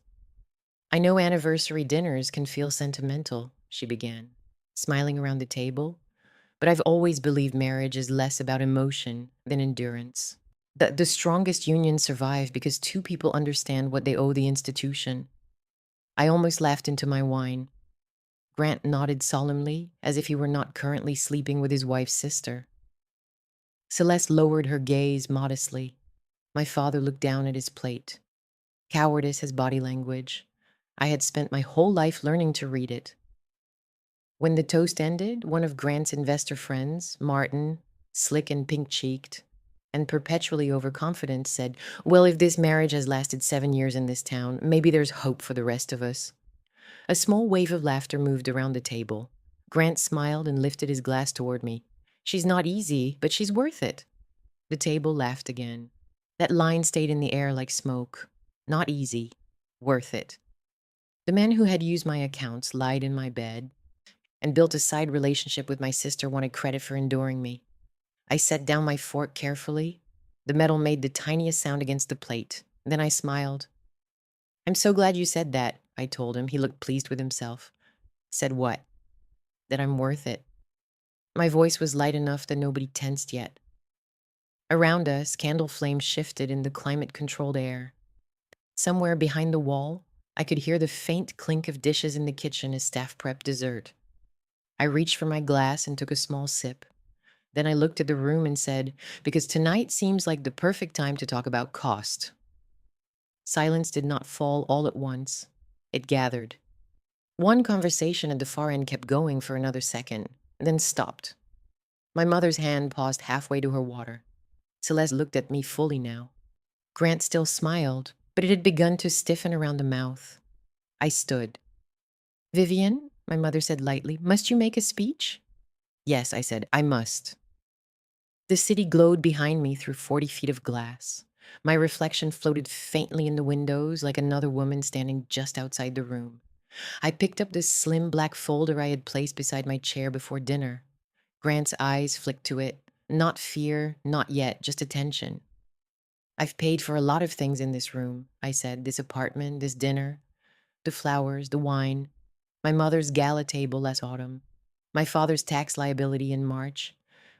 S1: "I know anniversary dinners can feel sentimental," she began, smiling around the table, "but I've always believed marriage is less about emotion than endurance. The strongest unions survive because 2 people understand what they owe the institution." I almost laughed into my wine. Grant nodded solemnly, as if he were not currently sleeping with his wife's sister. Celeste lowered her gaze modestly. My father looked down at his plate. Cowardice has body language. I had spent my whole life learning to read it. When the toast ended, one of Grant's investor friends, Martin, slick and pink-cheeked, and perpetually overconfident, said, "Well, if this marriage has lasted 7 years in this town, maybe there's hope for the rest of us." A small wave of laughter moved around the table. Grant smiled and lifted his glass toward me. "She's not easy, but she's worth it." The table laughed again. That line stayed in the air like smoke. Not easy, worth it. The man who had used my accounts lied in my bed and built a side relationship with my sister wanted credit for enduring me. I set down my fork carefully. The metal made the tiniest sound against the plate. Then I smiled. "I'm so glad you said that," I told him. He looked pleased with himself. "Said what?" "That I'm worth it." My voice was light enough that nobody tensed yet. Around us, candle flames shifted in the climate-controlled air. Somewhere behind the wall, I could hear the faint clink of dishes in the kitchen as staff prepped dessert. I reached for my glass and took a small sip. Then I looked at the room and said, "Because tonight seems like the perfect time to talk about cost." Silence did not fall all at once. It gathered. One conversation at the far end kept going for another second, then stopped. My mother's hand paused halfway to her water. Celeste looked at me fully now. Grant still smiled, but it had begun to stiffen around the mouth. I stood. "Vivian," my mother said lightly, "must you make a speech?" "Yes," I said, "I must." The city glowed behind me through 40 feet of glass. My reflection floated faintly in the windows like another woman standing just outside the room. I picked up this slim black folder I had placed beside my chair before dinner. Grant's eyes flicked to it. Not fear, not yet, just attention. I've paid for a lot of things in this room, I said. This apartment, this dinner, the flowers, the wine, my mother's gala table last autumn, my father's tax liability in March,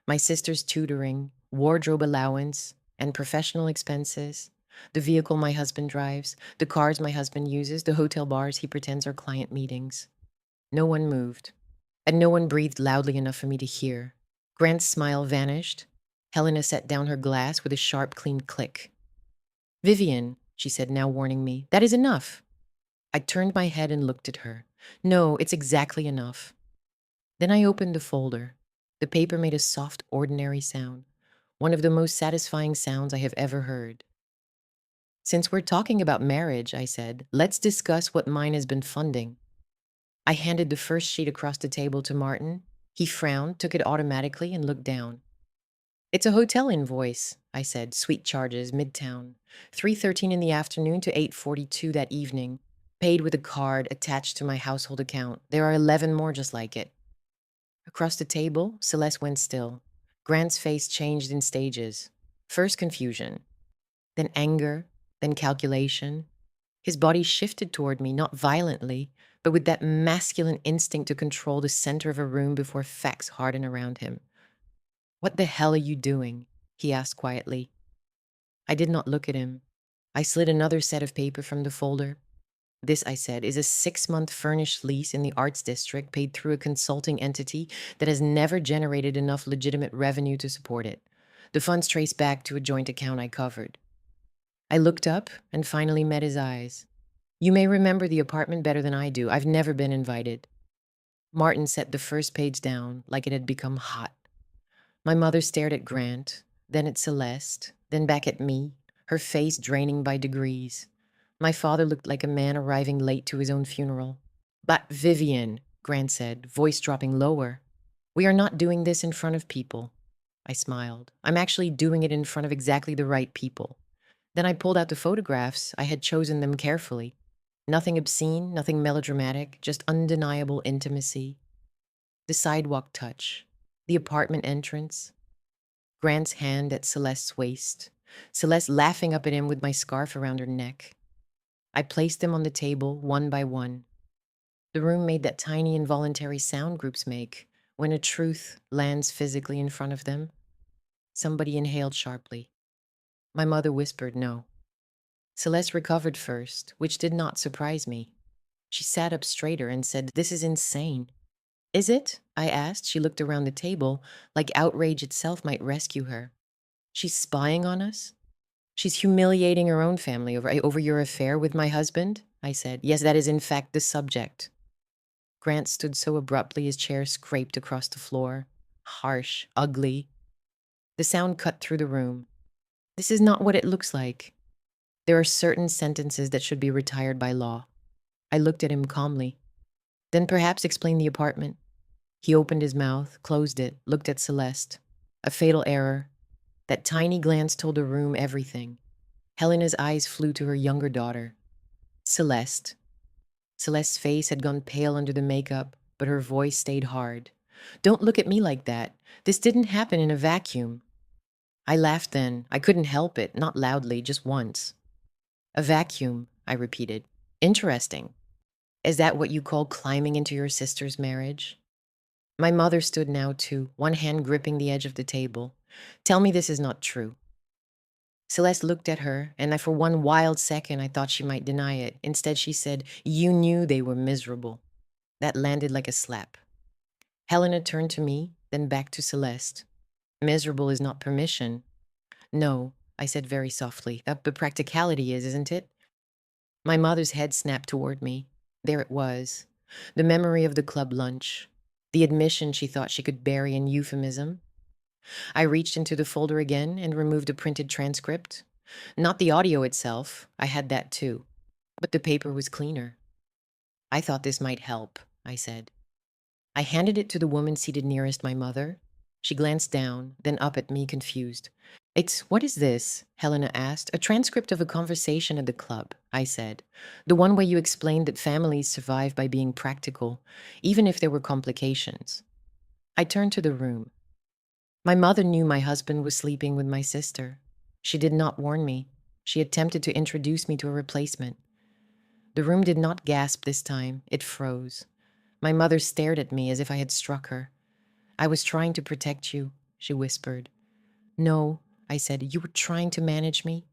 S1: my sister's tutoring, wardrobe allowance, and professional expenses, the vehicle my husband drives, the cars my husband uses, the hotel bars he pretends are client meetings. No one moved, and no one breathed loudly enough for me to hear. Grant's smile vanished. Helena set down her glass with a sharp, clean click. "Vivian," she said, now warning me, "that is enough." I turned my head and looked at her. "No, it's exactly enough." Then I opened the folder. The paper made a soft, ordinary sound, one of the most satisfying sounds I have ever heard. "Since we're talking about marriage," I said, "let's discuss what mine has been funding." I handed the first sheet across the table to Martin. He frowned, took it automatically, and looked down. "It's a hotel invoice," I said, "suite charges, Midtown. 3:13 in the afternoon to 8:42 that evening. Paid with a card attached to my household account. There are 11 more just like it." Across the table, Celeste went still. Grant's face changed in stages. First confusion, then anger, then calculation. His body shifted toward me, not violently, but with that masculine instinct to control the center of a room before facts harden around him. "What the hell are you doing?" he asked quietly. I did not look at him. I slid another set of paper from the folder. "This," I said, "is a 6-month furnished lease in the Arts District paid through a consulting entity that has never generated enough legitimate revenue to support it. The funds trace back to a joint account I covered." I looked up and finally met his eyes. "You may remember the apartment better than I do. I've never been invited." Martin set the first page down like it had become hot. My mother stared at Grant, then at Celeste, then back at me, her face draining by degrees. My father looked like a man arriving late to his own funeral. "But Vivian," Grant said, voice dropping lower, "we are not doing this in front of people." I smiled. "I'm actually doing it in front of exactly the right people." Then I pulled out the photographs. I had chosen them carefully. Nothing obscene, nothing melodramatic, just undeniable intimacy. The sidewalk touch, the apartment entrance, Grant's hand at Celeste's waist, Celeste laughing up at him with my scarf around her neck. I placed them on the table one by one. The room made that tiny involuntary sound groups make when a truth lands physically in front of them. Somebody inhaled sharply. My mother whispered no. Celeste recovered first, which did not surprise me. She sat up straighter and said, "This is insane." "Is it?" I asked. She looked around the table like outrage itself might rescue her. "She's spying on us? She's humiliating her own family over your affair with my husband?" I said. "Yes, that is in fact the subject." Grant stood so abruptly his chair scraped across the floor. Harsh, ugly. The sound cut through the room. "This is not what it looks like. There are certain sentences that should be retired by law." I looked at him calmly. "Then perhaps explain the apartment." He opened his mouth, closed it, looked at Celeste. A fatal error. That tiny glance told the room everything. Helena's eyes flew to her younger daughter. "Celeste." Celeste's face had gone pale under the makeup, but her voice stayed hard. "Don't look at me like that. This didn't happen in a vacuum." I laughed then. I couldn't help it, not loudly, just once. "A vacuum," I repeated. "Interesting. Is that what you call climbing into your sister's marriage?" My mother stood now too, one hand gripping the edge of the table. "Tell me this is not true." Celeste looked at her, and for one wild second I thought she might deny it. Instead she said, "You knew they were miserable." That landed like a slap. Helena turned to me, then back to Celeste. "Miserable is not permission." "No," I said very softly. "The practicality is, isn't it?" My mother's head snapped toward me. There it was. The memory of the club lunch. The admission she thought she could bury in euphemism. I reached into the folder again and removed a printed transcript. Not the audio itself, I had that too, but the paper was cleaner. "I thought this might help," I said. I handed it to the woman seated nearest my mother. She glanced down, then up at me, confused. What is this? Helena asked. A transcript of a conversation at the club, I said. The one where you explained that families survive by being practical, even if there were complications. I turned to the room. My mother knew my husband was sleeping with my sister. She did not warn me. She attempted to introduce me to a replacement. The room did not gasp this time. It froze. My mother stared at me as if I had struck her. I was trying to protect you, she whispered. No, I said. You were trying to manage me?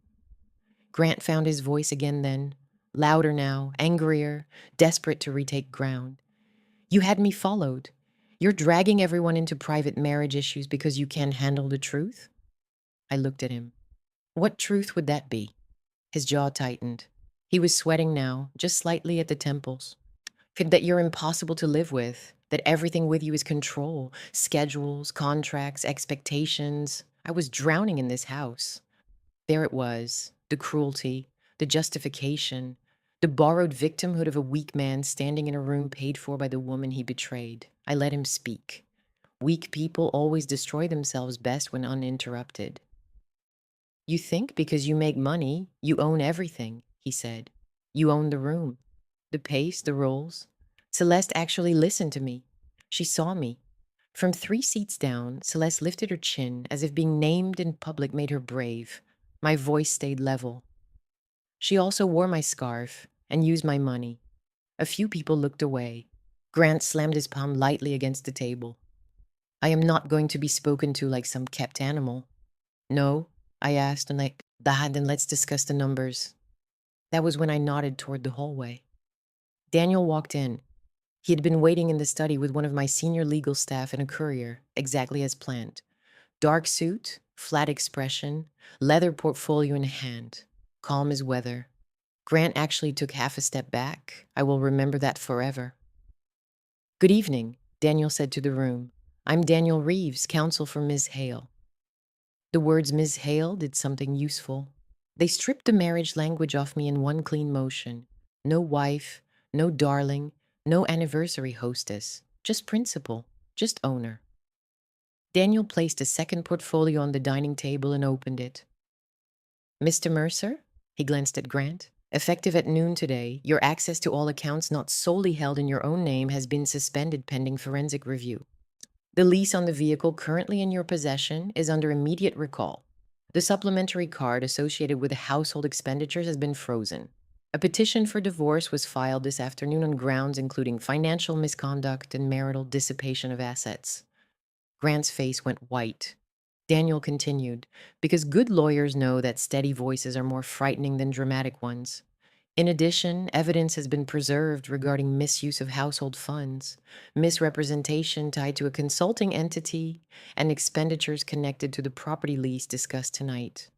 S1: Grant found his voice again then, louder now, angrier, desperate to retake ground. You had me followed. You're dragging everyone into private marriage issues because you can't handle the truth? I looked at him. What truth would that be? His jaw tightened. He was sweating now, just slightly at the temples. That you're impossible to live with, that everything with you is control, schedules, contracts, expectations. I was drowning in this house. There it was, the cruelty, the justification, the borrowed victimhood of a weak man standing in a room paid for by the woman he betrayed. I let him speak. Weak people always destroy themselves best when uninterrupted. You think because you make money, you own everything, he said. You own the room, the pace, the roles. Celeste actually listened to me. She saw me. From 3 seats down, Celeste lifted her chin as if being named in public made her brave. My voice stayed level. She also wore my scarf and used my money. A few people looked away. Grant slammed his palm lightly against the table. I am not going to be spoken to like some kept animal. No, I asked, and Dad, then let's discuss the numbers. That was when I nodded toward the hallway. Daniel walked in. He had been waiting in the study with one of my senior legal staff and a courier, exactly as planned. Dark suit, flat expression, leather portfolio in hand, calm as weather. Grant actually took half a step back. I will remember that forever. Good evening, Daniel said to the room. I'm Daniel Reeves, counsel for Ms. Hale. The words Ms. Hale did something useful. They stripped the marriage language off me in one clean motion. No wife, no darling, no anniversary hostess, just principal, just owner. Daniel placed a second portfolio on the dining table and opened it. Mr. Mercer? He glanced at Grant. Effective at noon today, your access to all accounts not solely held in your own name has been suspended pending forensic review. The lease on the vehicle currently in your possession is under immediate recall. The supplementary card associated with the household expenditures has been frozen. A petition for divorce was filed this afternoon on grounds including financial misconduct and marital dissipation of assets. Grant's face went white. Daniel continued, because good lawyers know that steady voices are more frightening than dramatic ones. In addition, evidence has been preserved regarding misuse of household funds, misrepresentation tied to a consulting entity, and expenditures connected to the property lease discussed tonight.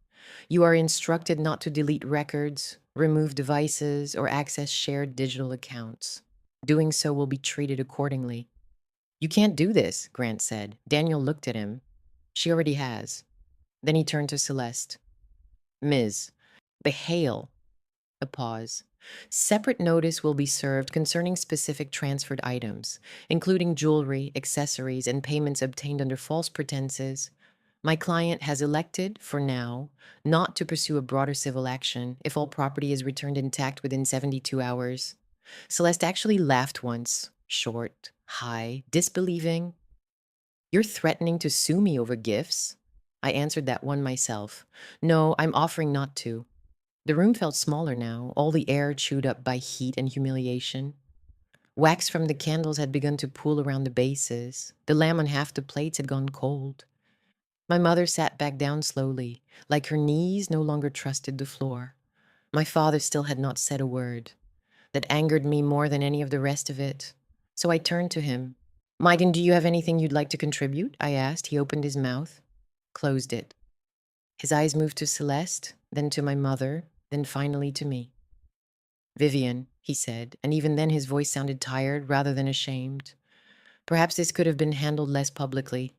S1: You are instructed not to delete records, remove devices, or access shared digital accounts. Doing so will be treated accordingly. You can't do this, Grant said. Daniel looked at him. She already has. Then he turned to Celeste. Ms. The Hale. A pause. Separate notice will be served concerning specific transferred items, including jewelry, accessories, and payments obtained under false pretenses. My client has elected, for now, not to pursue a broader civil action if all property is returned intact within 72 hours. Celeste actually laughed once, short, high, disbelieving. You're threatening to sue me over gifts? I answered that one myself. No, I'm offering not to. The room felt smaller now, all the air chewed up by heat and humiliation. Wax from the candles had begun to pool around the bases. The lamb on half the plates had gone cold. My mother sat back down slowly, like her knees no longer trusted the floor. My father still had not said a word. That angered me more than any of the rest of it. So I turned to him. Maiden, do you have anything you'd like to contribute? I asked. He opened his mouth, closed it. His eyes moved to Celeste, then to my mother, then finally to me. Vivian, he said, and even then his voice sounded tired rather than ashamed. Perhaps this could have been handled less publicly.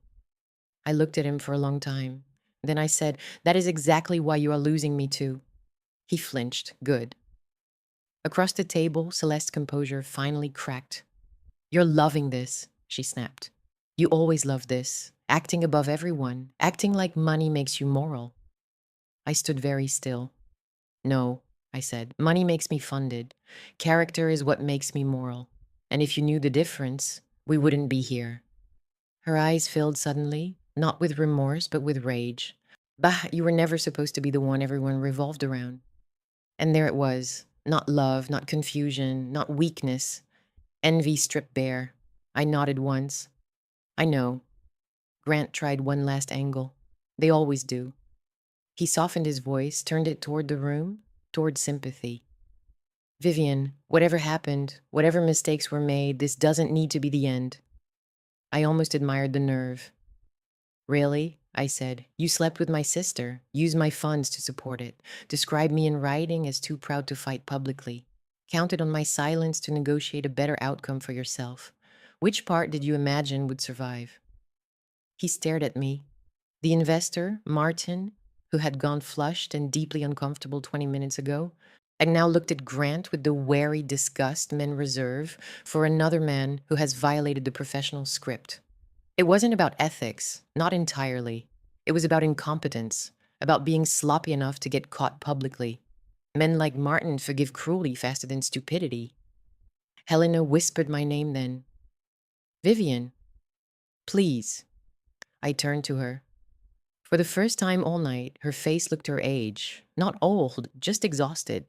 S1: I looked at him for a long time. Then I said, that is exactly why you are losing me too. He flinched. Good. Across the table, Celeste's composure finally cracked. You're loving this, she snapped. You always loved this, acting above everyone, acting like money makes you moral. I stood very still. No, I said, money makes me funded. Character is what makes me moral. And if you knew the difference, we wouldn't be here. Her eyes filled suddenly, not with remorse, but with rage. Bah, you were never supposed to be the one everyone revolved around. And there it was. Not love, not confusion, not weakness. Envy stripped bare. I nodded once. I know. Grant tried one last angle. They always do. He softened his voice, turned it toward the room, toward sympathy. Vivian, whatever happened, whatever mistakes were made, this doesn't need to be the end. I almost admired the nerve. Really? I said. You slept with my sister, used my funds to support it, described me in writing as too proud to fight publicly, counted on my silence to negotiate a better outcome for yourself. Which part did you imagine would survive? He stared at me. The investor, Martin, who had gone flushed and deeply uncomfortable 20 minutes ago, and now looked at Grant with the wary disgust men reserve for another man who has violated the professional script. It wasn't about ethics, not entirely. It was about incompetence, about being sloppy enough to get caught publicly. Men like Martin forgive cruelty faster than stupidity. Helena whispered my name then. Vivian, please. I turned to her. For the first time all night, her face looked her age. Not old, just exhausted.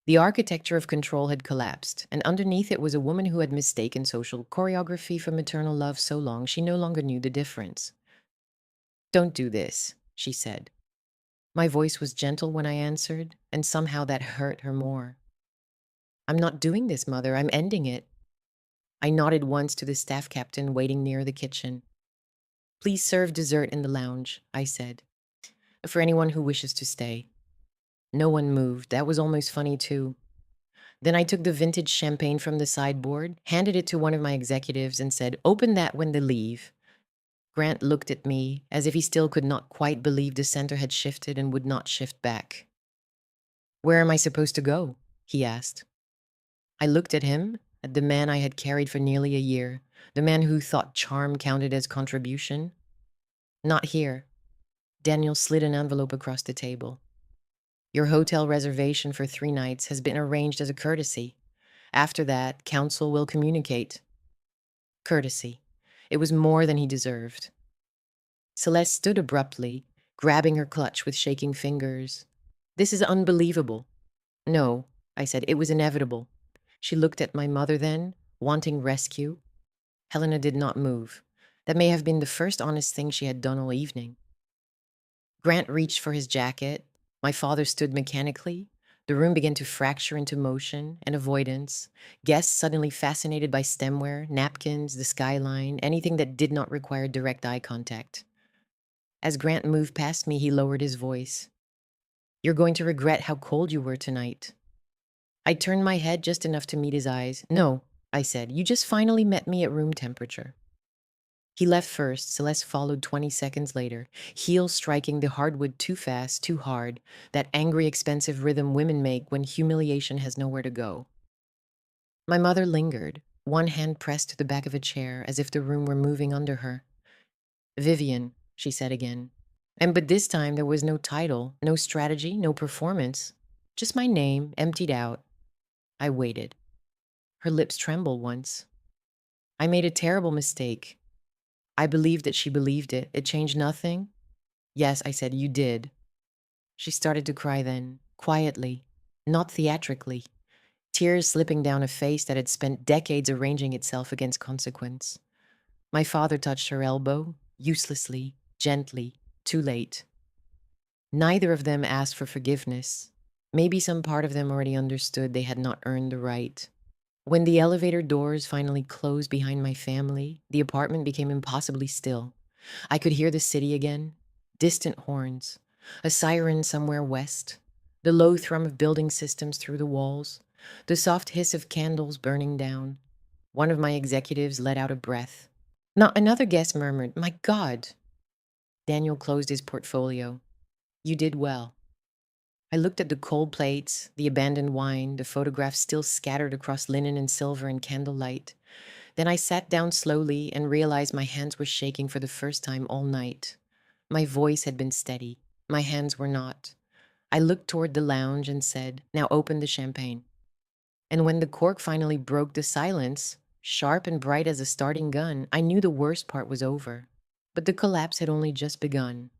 S1: The architecture of control had collapsed, and underneath it was a woman who had mistaken social choreography for maternal love so long she no longer knew the difference. Don't do this, she said. My voice was gentle when I answered, and somehow that hurt her more. I'm not doing this, Mother. I'm ending it. I nodded once to the staff captain waiting near the kitchen. Please serve dessert in the lounge, I said, for anyone who wishes to stay. No one moved. That was almost funny, too. Then I took the vintage champagne from the sideboard, handed it to one of my executives, and said, Open that when they leave. Grant looked at me as if he still could not quite believe the center had shifted and would not shift back. Where am I supposed to go? He asked. I looked at him, at the man I had carried for nearly a year, the man who thought charm counted as contribution. Not here. Daniel slid an envelope across the table. Your hotel reservation for 3 nights has been arranged as a courtesy. After that, council will communicate. Courtesy. It was more than he deserved. Celeste stood abruptly, grabbing her clutch with shaking fingers. This is unbelievable. No, I said, it was inevitable. She looked at my mother then, wanting rescue. Helena did not move. That may have been the first honest thing she had done all evening. Grant reached for his jacket. My father stood mechanically. The room began to fracture into motion and avoidance. Guests suddenly fascinated by stemware, napkins, the skyline, anything that did not require direct eye contact. As Grant moved past me, he lowered his voice. You're going to regret how cold you were tonight. I turned my head just enough to meet his eyes. No, I said, you just finally met me at room temperature. He left first. Celeste followed 20 seconds later, heels striking the hardwood too fast, too hard, that angry, expensive rhythm women make when humiliation has nowhere to go. My mother lingered, one hand pressed to the back of a chair as if the room were moving under her. Vivian, she said again. But this time there was no title, no strategy, no performance. Just my name, emptied out. I waited. Her lips trembled once. I made a terrible mistake. I believed that she believed it. It changed nothing. Yes, I said, you did. She started to cry then, quietly, not theatrically, tears slipping down a face that had spent decades arranging itself against consequence. My father touched her elbow, uselessly, gently, too late. Neither of them asked for forgiveness. Maybe some part of them already understood they had not earned the right. When the elevator doors finally closed behind my family, the apartment became impossibly still. I could hear the city again, distant horns, a siren somewhere west, the low thrum of building systems through the walls, the soft hiss of candles burning down. One of my executives let out a breath. Not another guest murmured, My God! Daniel closed his portfolio. You did well. I looked at the cold plates, the abandoned wine, the photographs still scattered across linen and silver and candlelight. Then I sat down slowly and realized my hands were shaking for the first time all night. My voice had been steady. My hands were not. I looked toward the lounge and said, "Now open the champagne." And when the cork finally broke the silence, sharp and bright as a starting gun, I knew the worst part was over. But the collapse had only just begun.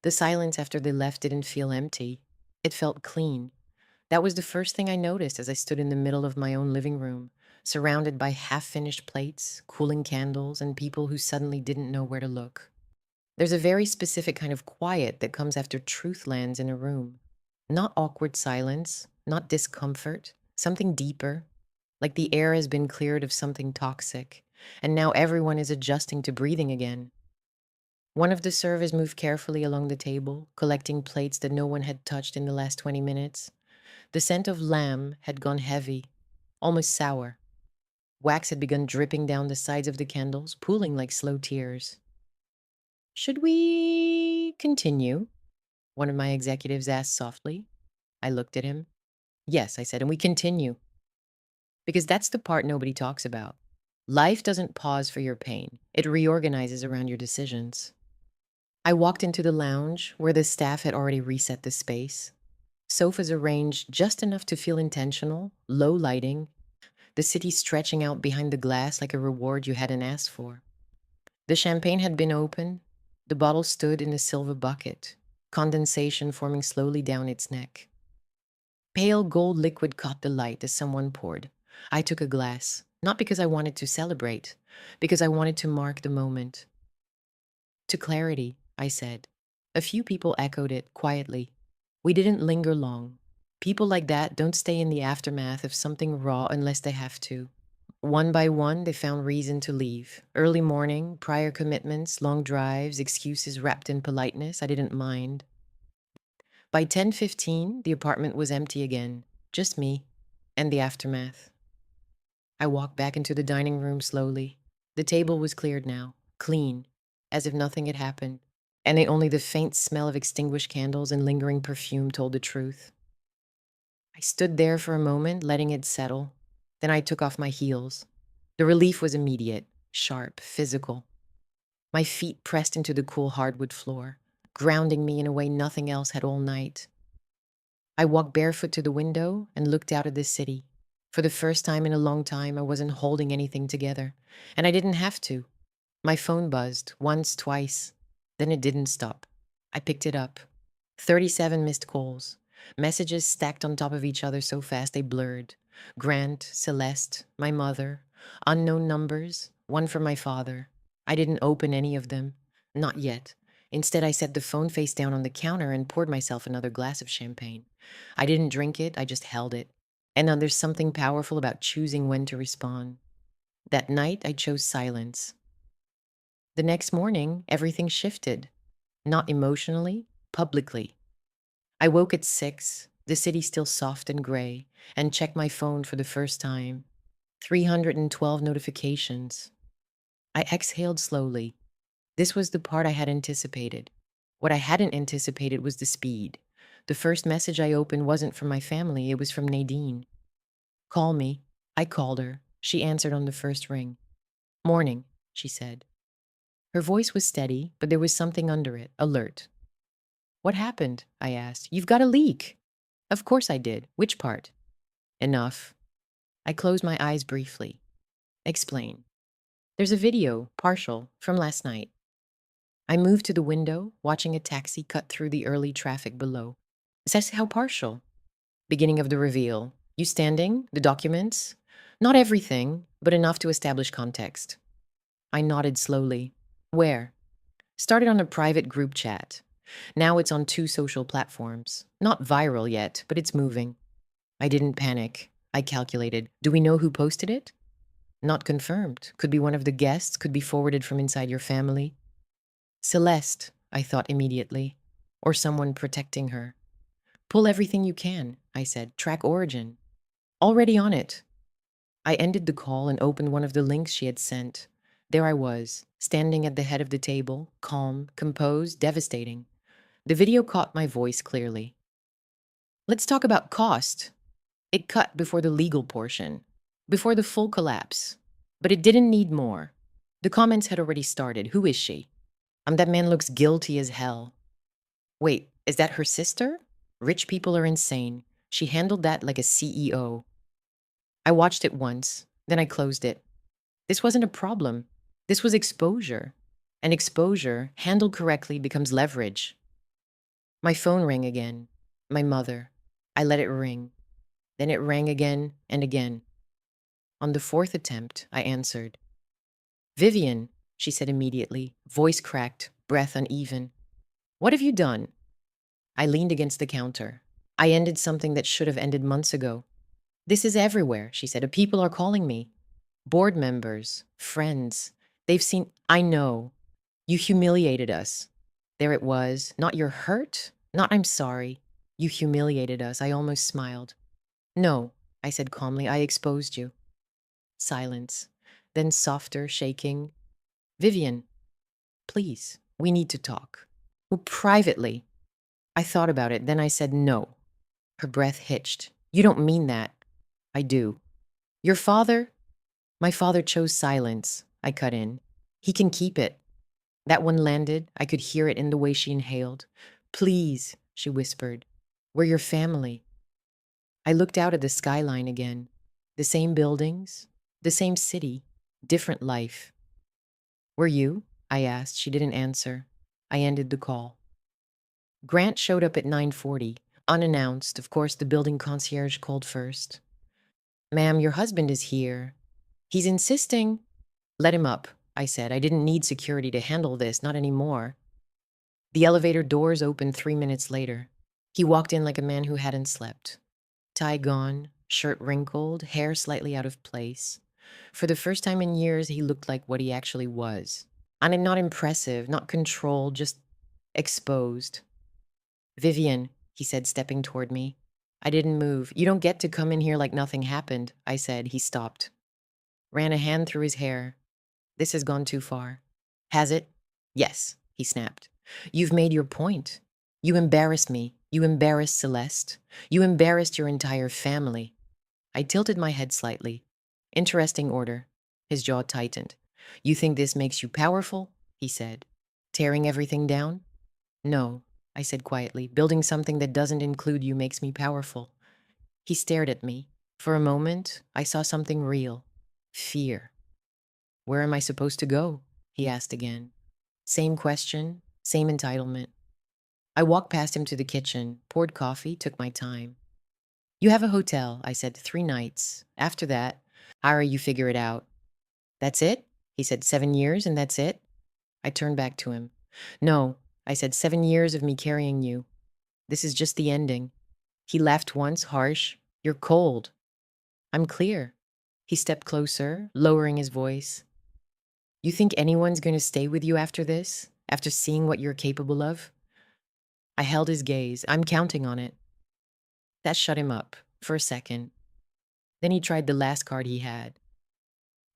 S1: The silence after they left didn't feel empty. It felt clean. That was the first thing I noticed as I stood in the middle of my own living room, surrounded by half-finished plates, cooling candles, and people who suddenly didn't know where to look. There's a very specific kind of quiet that comes after truth lands in a room. Not awkward silence, not discomfort, something deeper, like the air has been cleared of something toxic, and now everyone is adjusting to breathing again. One of the servers moved carefully along the table, collecting plates that no one had touched in the last 20 minutes. The scent of lamb had gone heavy, almost sour. Wax had begun dripping down the sides of the candles, pooling like slow tears. "Should we continue?" one of my executives asked softly. I looked at him. "Yes," I said, "and we continue." Because that's the part nobody talks about. Life doesn't pause for your pain. It reorganizes around your decisions. I walked into the lounge where the staff had already reset the space. Sofas arranged just enough to feel intentional, low lighting, the city stretching out behind the glass like a reward you hadn't asked for. The champagne had been opened. The bottle stood in a silver bucket, condensation forming slowly down its neck. Pale gold liquid caught the light as someone poured. I took a glass, not because I wanted to celebrate, because I wanted to mark the moment. "To clarity," I said. A few people echoed it quietly. We didn't linger long. People like that don't stay in the aftermath of something raw unless they have to. One by one, they found reason to leave. Early morning, prior commitments, long drives, excuses wrapped in politeness. I didn't mind. By 10:15, the apartment was empty again. Just me and the aftermath. I walked back into the dining room slowly. The table was cleared now, clean, as if nothing had happened, and only the faint smell of extinguished candles and lingering perfume told the truth. I stood there for a moment, letting it settle. Then I took off my heels. The relief was immediate, sharp, physical. My feet pressed into the cool hardwood floor, grounding me in a way nothing else had all night. I walked barefoot to the window and looked out at the city. For the first time in a long time, I wasn't holding anything together. And I didn't have to. My phone buzzed, once, twice. Then it didn't stop. I picked it up. 37 missed calls. Messages stacked on top of each other so fast they blurred. Grant, Celeste, my mother. Unknown numbers, one from my father. I didn't open any of them. Not yet. Instead, I set the phone face down on the counter and poured myself another glass of champagne. I didn't drink it, I just held it. And then there's something powerful about choosing when to respond. That night, I chose silence. The next morning, everything shifted. Not emotionally, publicly. I woke at 6, the city still soft and gray, and checked my phone for the first time. 312 notifications. I exhaled slowly. This was the part I had anticipated. What I hadn't anticipated was the speed. The first message I opened wasn't from my family, it was from Nadine. "Call me." I called her. She answered on the first ring. "Morning," she said. Her voice was steady, but there was something under it, alert. "What happened?" I asked. "You've got a leak." "Of course I did. Which part?" "Enough." I closed my eyes briefly. "Explain." "There's a video, partial, from last night." I moved to the window, watching a taxi cut through the early traffic below. "Says how partial?" "Beginning of the reveal. You standing? The documents?" "Not everything, but enough to establish context." I nodded slowly. "Where?" "Started on a private group chat. Now it's on 2 social platforms. Not viral yet, but it's moving." I didn't panic. I calculated. "Do we know who posted it?" "Not confirmed. Could be one of the guests, could be forwarded from inside your family." "Celeste," I thought immediately. Or someone protecting her. "Pull everything you can," I said. "Track origin." "Already on it." I ended the call and opened one of the links she had sent. There I was, standing at the head of the table, calm, composed, devastating. The video caught my voice clearly. "Let's talk about cost." It cut before the legal portion, before the full collapse, But it didn't need more. The comments had already started. Who is she? That man looks guilty as hell. Wait, is that her sister? Rich people are insane. She handled that like a CEO. I watched it once, then I closed it. This wasn't a problem. This was exposure. And exposure, handled correctly, becomes leverage. My phone rang again. My mother. I let it ring. Then it rang again and again. On the fourth attempt, I answered. Vivian, she said immediately, voice cracked, breath uneven. What have you done? I leaned against the counter. I ended something that should have ended months ago. This is everywhere, she said. People are calling me. Board members, friends. They've seen. I know. You humiliated us. There it was. Not you're hurt. Not I'm sorry. You humiliated us. I almost smiled. No, I said calmly. I exposed you. Silence. Then softer, shaking. Vivian, please, we need to talk. Well, privately. I thought about it. Then I said no. Her breath hitched. You don't mean that. I do. Your father? My father chose silence. I cut in. He can keep it. That one landed. I could hear it in the way she inhaled. Please, she whispered. We're your family. I looked out at the skyline again. The same buildings, the same city, different life. Were you? I asked. She didn't answer. I ended the call. Grant showed up at 9:40, unannounced. Of course, the building concierge called first. Ma'am, your husband is here. He's insisting. Let him up, I said. I didn't need security to handle this, not anymore. The elevator doors opened 3 minutes later. He walked in like a man who hadn't slept. Tie gone, shirt wrinkled, hair slightly out of place. For the first time in years, he looked like what he actually was. And not impressive, not controlled, just exposed. Vivian, he said, stepping toward me. I didn't move. You don't get to come in here like nothing happened, I said. He stopped. Ran a hand through his hair. This has gone too far. Has it? Yes, he snapped. You've made your point. You embarrassed me. You embarrassed Celeste. You embarrassed your entire family. I tilted my head slightly. Interesting order. His jaw tightened. You think this makes you powerful? He said. Tearing everything down? No, I said quietly. Building something that doesn't include you makes me powerful. He stared at me. For a moment, I saw something real. Fear. Where am I supposed to go? He asked again. Same question, same entitlement. I walked past him to the kitchen, poured coffee, took my time. You have a hotel, I said, 3 nights. After that, Ira, you figure it out. That's it? He said, 7 years and that's it? I turned back to him. No, I said, 7 years of me carrying you. This is just the ending. He laughed once, harsh. You're cold. I'm clear. He stepped closer, lowering his voice. You think anyone's going to stay with you after this? After seeing what you're capable of? I held his gaze. I'm counting on it. That shut him up for a second. Then he tried the last card he had.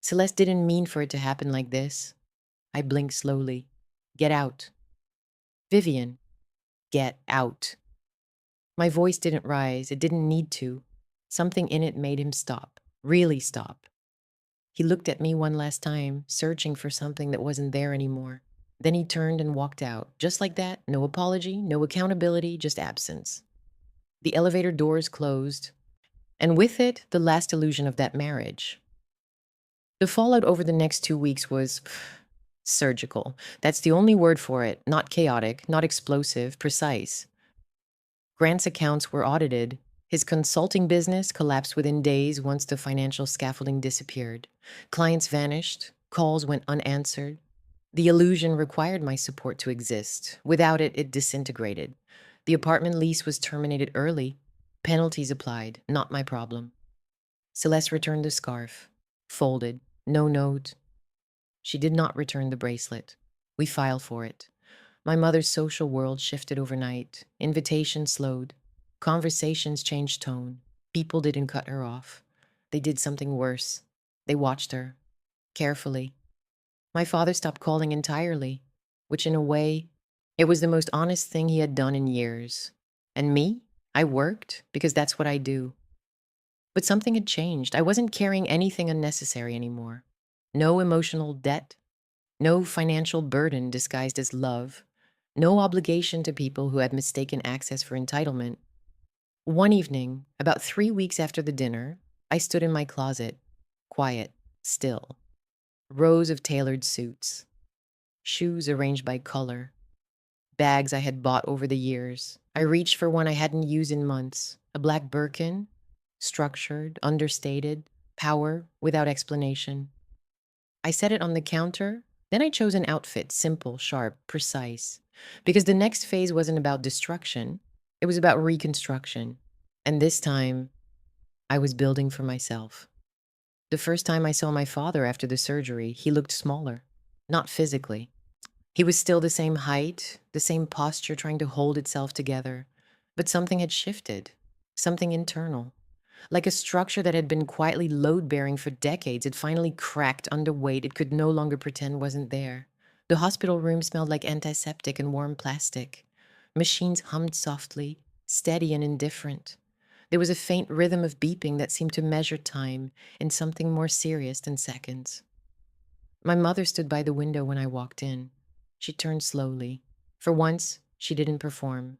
S1: Celeste didn't mean for it to happen like this. I blinked slowly. Get out. Vivian, get out. My voice didn't rise. It didn't need to. Something in it made him stop. Really stop. He looked at me one last time, searching for something that wasn't there anymore. Then he turned and walked out. Just like that, no apology, no accountability, just absence. The elevator doors closed, and with it, the last illusion of that marriage. The fallout over the next 2 weeks was surgical. That's the only word for it. Not chaotic, not explosive, precise. Grant's accounts were audited. His consulting business collapsed within days once the financial scaffolding disappeared. Clients vanished. Calls went unanswered. The illusion required my support to exist. Without it, it disintegrated. The apartment lease was terminated early. Penalties applied, not my problem. Celeste returned the scarf. Folded. No note. She did not return the bracelet. We filed for it. My mother's social world shifted overnight. Invitations slowed. Conversations changed tone. People didn't cut her off. They did something worse. They watched her. Carefully. My father stopped calling entirely, which in a way, it was the most honest thing he had done in years. And me? I worked because that's what I do. But something had changed. I wasn't carrying anything unnecessary anymore. No emotional debt, no financial burden disguised as love, no obligation to people who had mistaken access for entitlement. One evening, about 3 weeks after the dinner, I stood in my closet, quiet, still. Rows of tailored suits, shoes arranged by color, bags I had bought over the years. I reached for one I hadn't used in months, a black Birkin, structured, understated, power without explanation. I set it on the counter, then I chose an outfit, simple, sharp, precise, because the next phase wasn't about destruction, it was about reconstruction. And this time, I was building for myself. The first time I saw my father after the surgery, he looked smaller. Not physically. He was still the same height, the same posture trying to hold itself together. But something had shifted. Something internal. Like a structure that had been quietly load-bearing for decades, it finally cracked under weight it could no longer pretend wasn't there. The hospital room smelled like antiseptic and warm plastic. Machines hummed softly, steady and indifferent. There was a faint rhythm of beeping that seemed to measure time in something more serious than seconds. My mother stood by the window when I walked in. She turned slowly. For once, she didn't perform.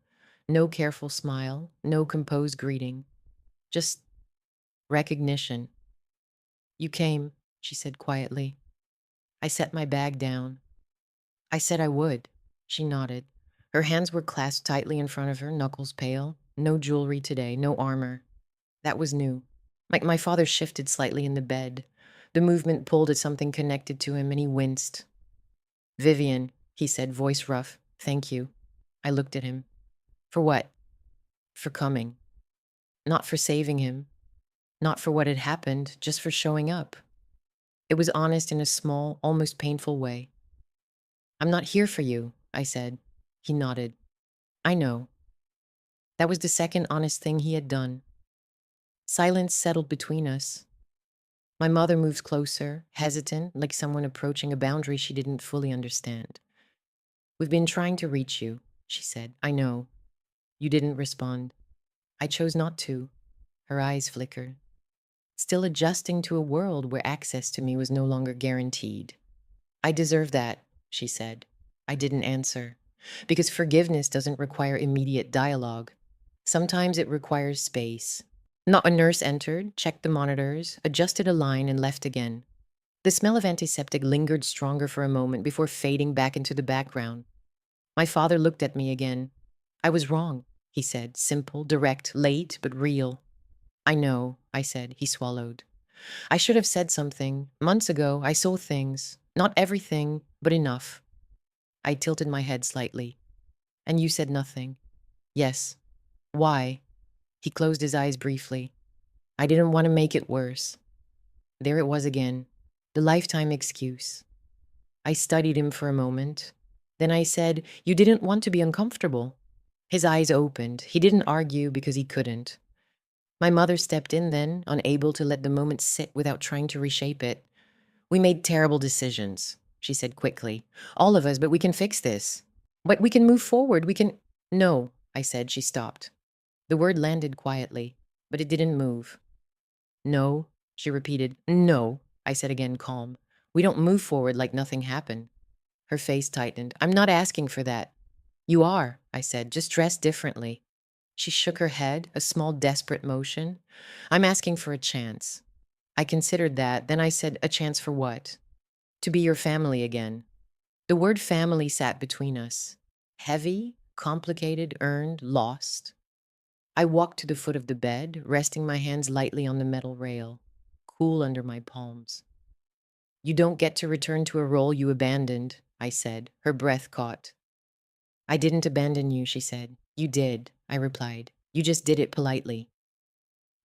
S1: No careful smile, no composed greeting. Just recognition. "You came," she said quietly. I set my bag down. "I said I would." She nodded. Her hands were clasped tightly in front of her, knuckles pale. No jewelry today, no armor. That was new. Like my father shifted slightly in the bed. The movement pulled at something connected to him, and he winced. "Vivian," he said, voice rough. "Thank you." I looked at him. For what? For coming. Not for saving him. Not for what had happened, just for showing up. It was honest in a small, almost painful way. "I'm not here for you," I said. He nodded. "I know." That was the second honest thing he had done. Silence settled between us. My mother moved closer, hesitant, like someone approaching a boundary she didn't fully understand. "We've been trying to reach you," she said. "I know." You didn't respond. I chose not to. Her eyes flickered. Still adjusting to a world where access to me was no longer guaranteed. "I deserve that," she said. I didn't answer. Because forgiveness doesn't require immediate dialogue. Sometimes it requires space. Not a nurse entered, checked the monitors, adjusted a line, and left again. The smell of antiseptic lingered stronger for a moment before fading back into the background. My father looked at me again. "I was wrong," he said, simple, direct, late, but real. "I know," I said. He swallowed. "I should have said something. Months ago, I saw things. Not everything, but enough." I tilted my head slightly. "And you said nothing." "Yes." "Why?" He closed his eyes briefly. "I didn't want to make it worse." There it was again. The lifetime excuse. I studied him for a moment. Then I said, "You didn't want to be uncomfortable." His eyes opened. He didn't argue because he couldn't. My mother stepped in then, unable to let the moment sit without trying to reshape it. "We made terrible decisions," she said quickly. "All of us, but we can fix this. But we can move forward. We can—" "No," I said. She stopped. The word landed quietly, but it didn't move. "No," she repeated. "No," I said again, calm. "We don't move forward like nothing happened." Her face tightened. "I'm not asking for that." "You are," I said, "just dressed differently." She shook her head, a small desperate motion. "I'm asking for a chance." I considered that. Then I said, "A chance for what?" "To be your family again." The word family sat between us. Heavy, complicated, earned, lost. I walked to the foot of the bed, resting my hands lightly on the metal rail, cool under my palms. "You don't get to return to a role you abandoned," I said. Her breath caught. "I didn't abandon you," she said. "You did," I replied. "You just did it politely."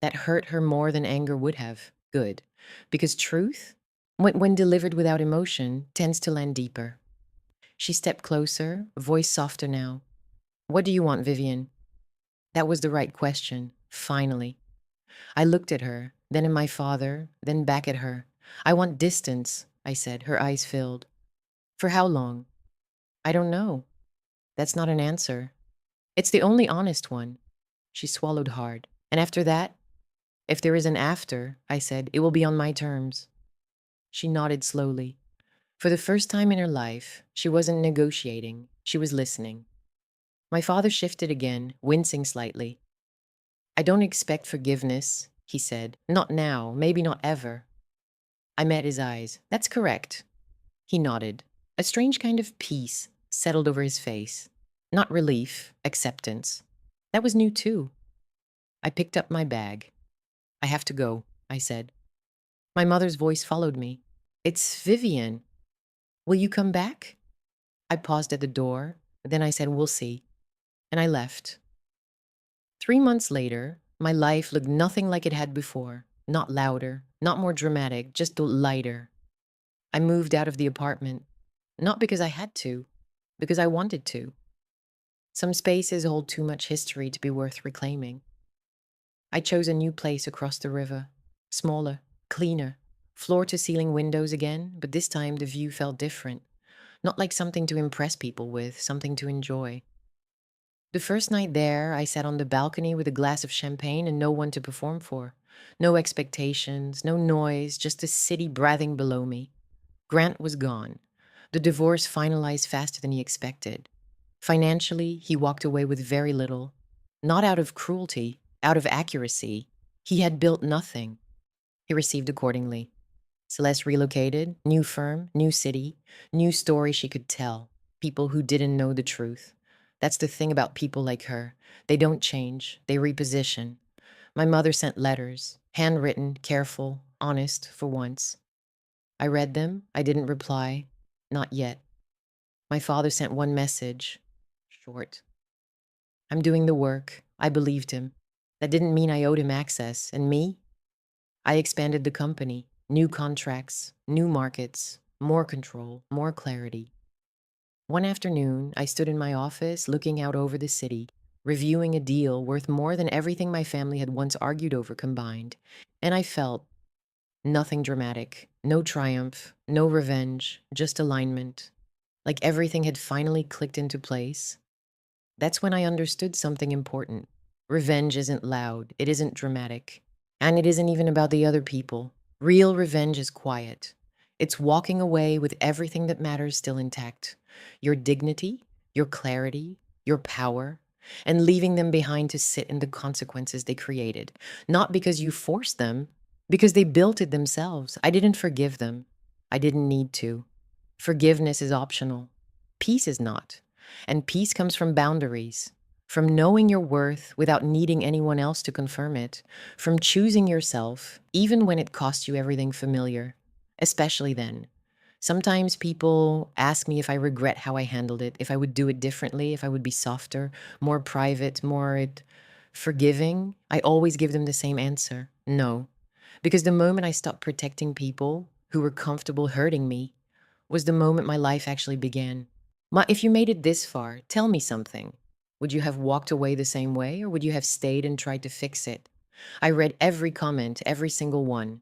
S1: That hurt her more than anger would have. Good. Because truth, when delivered without emotion, tends to land deeper. She stepped closer, voice softer now. "What do you want, Vivian?" That was the right question, finally. I looked at her, then at my father, then back at her. "I want distance," I said, her eyes filled. "For how long?" "I don't know." That's not an answer. It's the only honest one. She swallowed hard. "And after that?" "If there is an after," I said, "it will be on my terms." She nodded slowly. For the first time in her life, she wasn't negotiating, she was listening. My father shifted again, wincing slightly. I don't expect forgiveness, he said. Not now, maybe not ever. I met his eyes. That's correct. He nodded. A strange kind of peace settled over his face. Not relief, acceptance. That was new too. I picked up my bag. I have to go, I said. My mother's voice followed me. It's Vivian. Will you come back? I paused at the door. Then I said, we'll see. And I left. 3 months later, my life looked nothing like it had before. Not louder, not more dramatic, just lighter. I moved out of the apartment. Not because I had to, because I wanted to. Some spaces hold too much history to be worth reclaiming. I chose a new place across the river. Smaller, cleaner, floor-to-ceiling windows again, but this time the view felt different. Not like something to impress people with, something to enjoy. The first night there, I sat on the balcony with a glass of champagne and no one to perform for. No expectations, no noise, just the city breathing below me. Grant was gone. The divorce finalized faster than he expected. Financially, he walked away with very little. Not out of cruelty, out of accuracy. He had built nothing. He received accordingly. Celeste relocated, new firm, new city, new story she could tell. People who didn't know the truth. That's the thing about people like her. They don't change, they reposition. My mother sent letters, handwritten, careful, honest, for once. I read them, I didn't reply. Not yet. My father sent one message. Short. I'm doing the work. I believed him. That didn't mean I owed him access. And me? I expanded the company. New contracts, new markets, more control, more clarity. One afternoon, I stood in my office looking out over the city, reviewing a deal worth more than everything my family had once argued over combined. And I felt nothing dramatic, no triumph, no revenge, just alignment. Like everything had finally clicked into place. That's when I understood something important. Revenge isn't loud, it isn't dramatic, and it isn't even about the other people. Real revenge is quiet. It's walking away with everything that matters still intact. Your dignity, your clarity, your power, and leaving them behind to sit in the consequences they created. Not because you forced them, because they built it themselves. I didn't forgive them. I didn't need to. Forgiveness is optional. Peace is not. And peace comes from boundaries, from knowing your worth without needing anyone else to confirm it, from choosing yourself, even when it costs you everything familiar, especially then. Sometimes people ask me if I regret how I handled it, if I would do it differently, if I would be softer, more private, more forgiving. I always give them the same answer: no. Because the moment I stopped protecting people who were comfortable hurting me was the moment my life actually began. If you made it this far, tell me something. Would you have walked away the same way, or would you have stayed and tried to fix it? I read every comment, every single one.